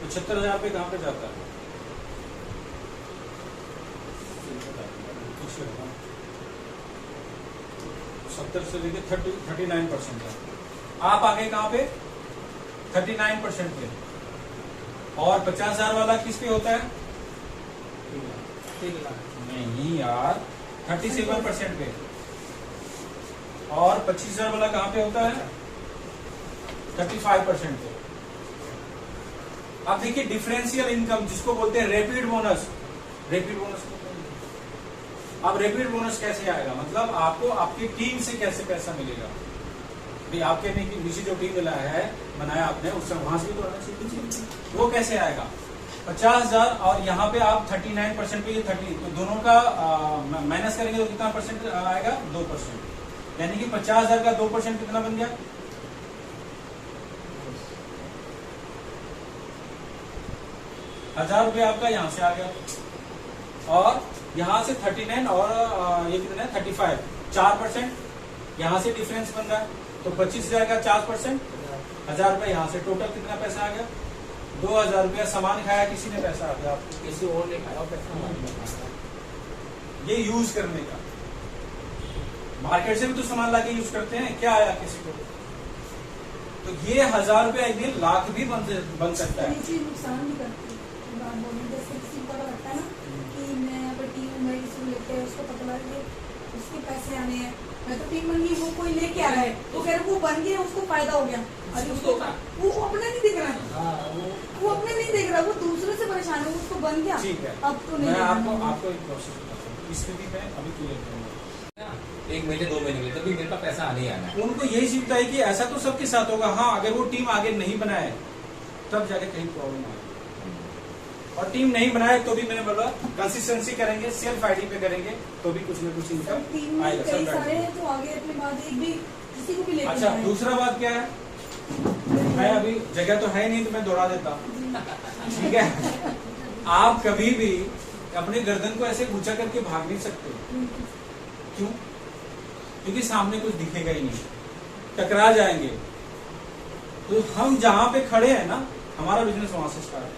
75,000 पे कहाँ पे जाता है? 70 से लेके 39% है। आप आगे कहाँ पे? 39% पे। और 50,000 वाला किस पे होता है? नहीं यार, 37% पे। और 25,000 वाला कहाँ पे होता है? 35% पे। अब देखिए डिफरेंशियल इनकम जिसको बोलते हैं रैपिड बोनस। रैपिड बोनस अब रैपिड बोनस कैसे आएगा? मतलब आपको आपकी टीम से कैसे पैसा मिलेगा? भाई आपके नीचे जो टीम बनाया आपने, उससे वहां से भी तो आना चाहिए। वो कैसे आएगा? 50,000 और यहाँ पे आप 39% पे, ये 30, तो दोनों का माइनस करेंगे तो कितना परसेंट आएगा? 2%। यानी कि 50,000 का 2% कितना बन गया? 1,000 रुपये आपका यहाँ से आ गया। और यहाँ से 39 और ये कितना है? 35, 4% यहाँ से डिफरेंस बन रहा है। तो 25,000 का 4%, 1,000 रुपये यहाँ से, टोटल कितना पैसा आ गया? 2,000 रुपया। सामान खाया किसी ने, पैसा आ गया आपको। किसी और ने खाया, पैसा ये यूज करने का। मार्केट से भी तो सामान लाके यूज करते हैं, क्या आया किसी को? तो ये 1,000 रुपया एक दिन लाख भी बन सकता है। ये चीज नुकसान भी करती है। जैसे किसी को पता लगता है ना कि मैं यहाँ पर टीम में किसी को लेके उसको पता लगा कि उसके पैसे आने हैं, मैं तो टीम बन गई, वो कोई लेके आ रहा है तो कह रहे वो बन गया, उसको फायदा हो गया। अरे उसको वो अपने नहीं देख रहा है, वो अपने नहीं देख रहा, वो दूसरे से परेशान है, उसको बन गया। ठीक है, अब तो नहीं। मैं आपको एक प्रोसेस बताता हूँ। इस स्थिति में अभी क्लियर करूंगा। 1 महीने 2 महीने में तभी मेरे पास पैसा आने ही आना है। उनको यही सीखता है कि ऐसा तो सबके साथ होगा। हाँ, अगर वो टीम आगे नहीं बनाए तब जाके कहीं प्रॉब्लम आएगी। और टीम नहीं बनाए तो भी मैंने बोला कंसिस्टेंसी करेंगे, सेल्फ आईडी पे करेंगे तो भी कुछ न कुछ इनकम आएगा। कई सारे हैं तो आगे अपने बाद एक भी किसी को भी लेके अच्छा, दूसरा बात क्या है, मैं अभी जगह तो है नहीं तो मैं दौड़ा देता हूँ। ठीक है, आप कभी भी अपने गर्दन को ऐसे ऊंचा करके भाग नहीं सकते। क्यों? क्योंकि सामने कुछ दिखेगा ही नहीं, टकरा जाएंगे। तो हम जहां पे खड़े हैं ना, हमारा बिजनेस वहां से स्टार्ट है।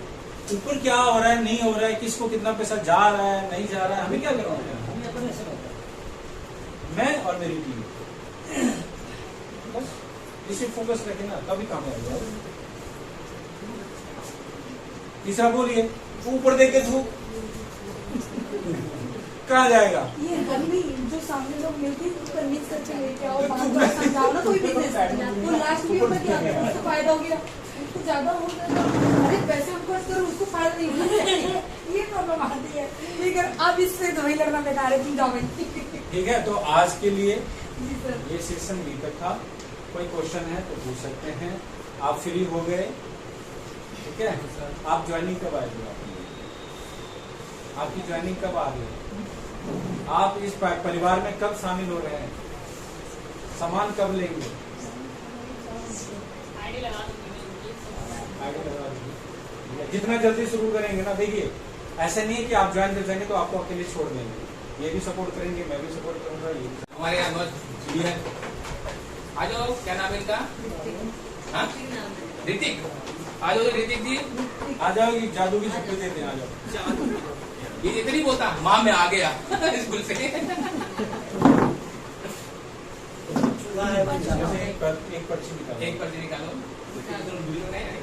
ऊपर क्या हो रहा है, नहीं हो रहा है, किसको कितना पैसा जा रहा है, नहीं जा रहा है, हमें क्या करना है? हमें अपने से रहता है। मैं और मेरी टीम, बस इसे फोकस रखें ना, तभी कामयाब हो। तीसरा बोलिए, ऊपर देख के थूक कहाँ जाएगा? ये गर्मी जो सामने लोग मिलते हैं उसको कन्विंस करके लेके आओ, बात बात समझाओ ना, कोई बिजनेस तो लास्ट में ऊपर क्या होगा? उसको फायदा हो गया, उसको ज्यादा हो गया, अरे पैसे हम खर्च करो, उसको फायदा नहीं होगा। ये प्रॉब्लम आती है। लेकिन अब इससे दवाई लगना बेकार है, तुम जाओ। ठीक है, तो आज के लिए जी सर। ये सेशन बी तक था। कोई क्वेश्चन है तो पूछ सकते हैं। आप फ्री हो गए? ठीक है, आप ज्वाइनिंग कब आएंगे? आपकी ज्वाइनिंग कब आ गई? आप इस परिवार में कब शामिल हो रहे हैं? सामान कब लेंगे? आईडी लगा दूंगी। आगे लगा दीजिए। जितना जल्दी शुरू करेंगे ना, देखिए ऐसे नहीं है कि आप ज्वाइन कर जाएंगे तो आपको अकेले छोड़ देंगे। ये भी सपोर्ट करेंगे, मैं भी सपोर्ट करूंगा। ये हमारे यहाँ बहुत भीड़ है। आ जाओ, क्या नाम है इनका? हाँ? ऋतिक। आ जाओ ऋतिक जी, आ जाओ, ये जादू की छुट्टी देते हैं, आ जाओ। ये इतनी बोलता माँ में आ गया स्कूल से। चूल्हा है बन जाना। जैसे एक पर्ची निकालो। एक पर्ची निकालो। वीडियो नहीं है?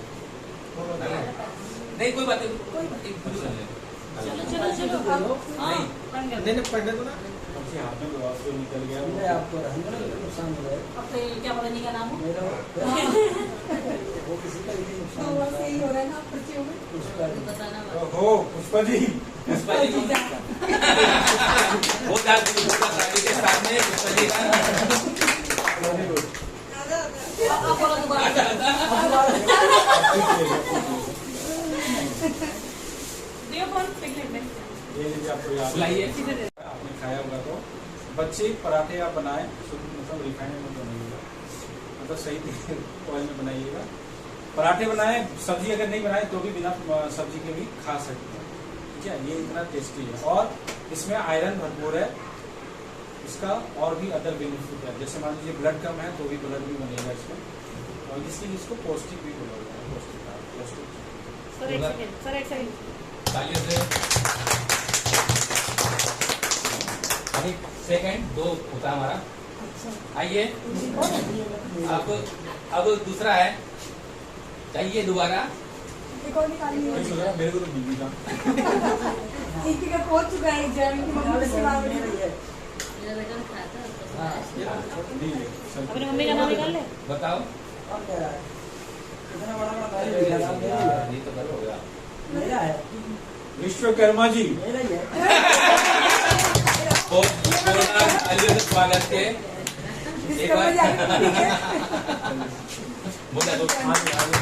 नहीं कोई बात नहीं, एक वीडियो ले ले। चलो चलो चलो। हाँ, पढ़ने दो ना। पर्ची हाथ में दो, आपको निकल गया। मैं आपको रहने दो, नुकसान हो जाए। अब तो क्या पढ़ने का नाम हो? मेरा वो किसी का भी तो नुकसान हो बस जाए। यही हो रहा है ना पर्चियों में। उसका भी। बताना हो पुष्पा जी, पुष्पा जी को वो शादी के सामने पुष्पा जी का वेरी गुड। आप बोलो दोबारा। दियो फोन पिकनिक में। ये लीजिए, आपको याद है। बुलाइए। आपने खाया होगा तो बच्चे पराठे आप बनाए, मतलब रिफाइंड में बनाइएगा, मतलब सही ऑयल में बनाइएगा। पराठे बनाए, सब्जी अगर नहीं बनाए तो भी बिना सब्जी के भी खा सकते हैं। ठीक है, ये इतना टेस्टी है और इसमें आयरन भरपूर है। इसका और भी अदर बेनिफिट है, जैसे मान लीजिए ब्लड कम है तो भी ब्लड भी बनेगा इसमें, और इसलिए इसको पौष्टिक भी बोला जाता है। पौष्टिक सर एक सेकंड, सर एक सेकंड। तालियों से। अभी सेकंड 2 होता है हमारा। आइए, अब दूसरा है, चाहिए दोबारा। एक और निकालिए। मेरे को तो बीवी का एक का पहुंच चुका है एग्जाम की मम्मी से बात मेरा करी। ये है। मेरा बेटा खाता है। नहीं, अपनी मम्मी का नाम निकाल ले। बताओ। और क्या है? इतना बड़ा बड़ा गाड़ी ले लिया, नाम मेरा ही है। ये तो कर हो गया। मेरा है। विश्वकर्मा जी, मेरा ही है। बहुत स्वागत के एक बार बोला दो। हाँ जी, हाँ जी।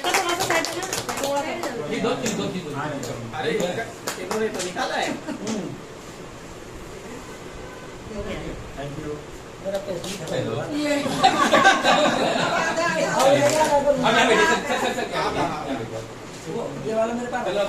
बेटा थोड़ा सा साइड में ना, थोड़ा सा। ये दो चीज हाँ, नहीं, चलो। अरे इन्होंने तो निकाला है। Thank you. मेरा पैसे नहीं खत्म हेलो। हुआ। ये अब यहाँ बैठिए, सर क्या ये वाला मेरे पास चलो।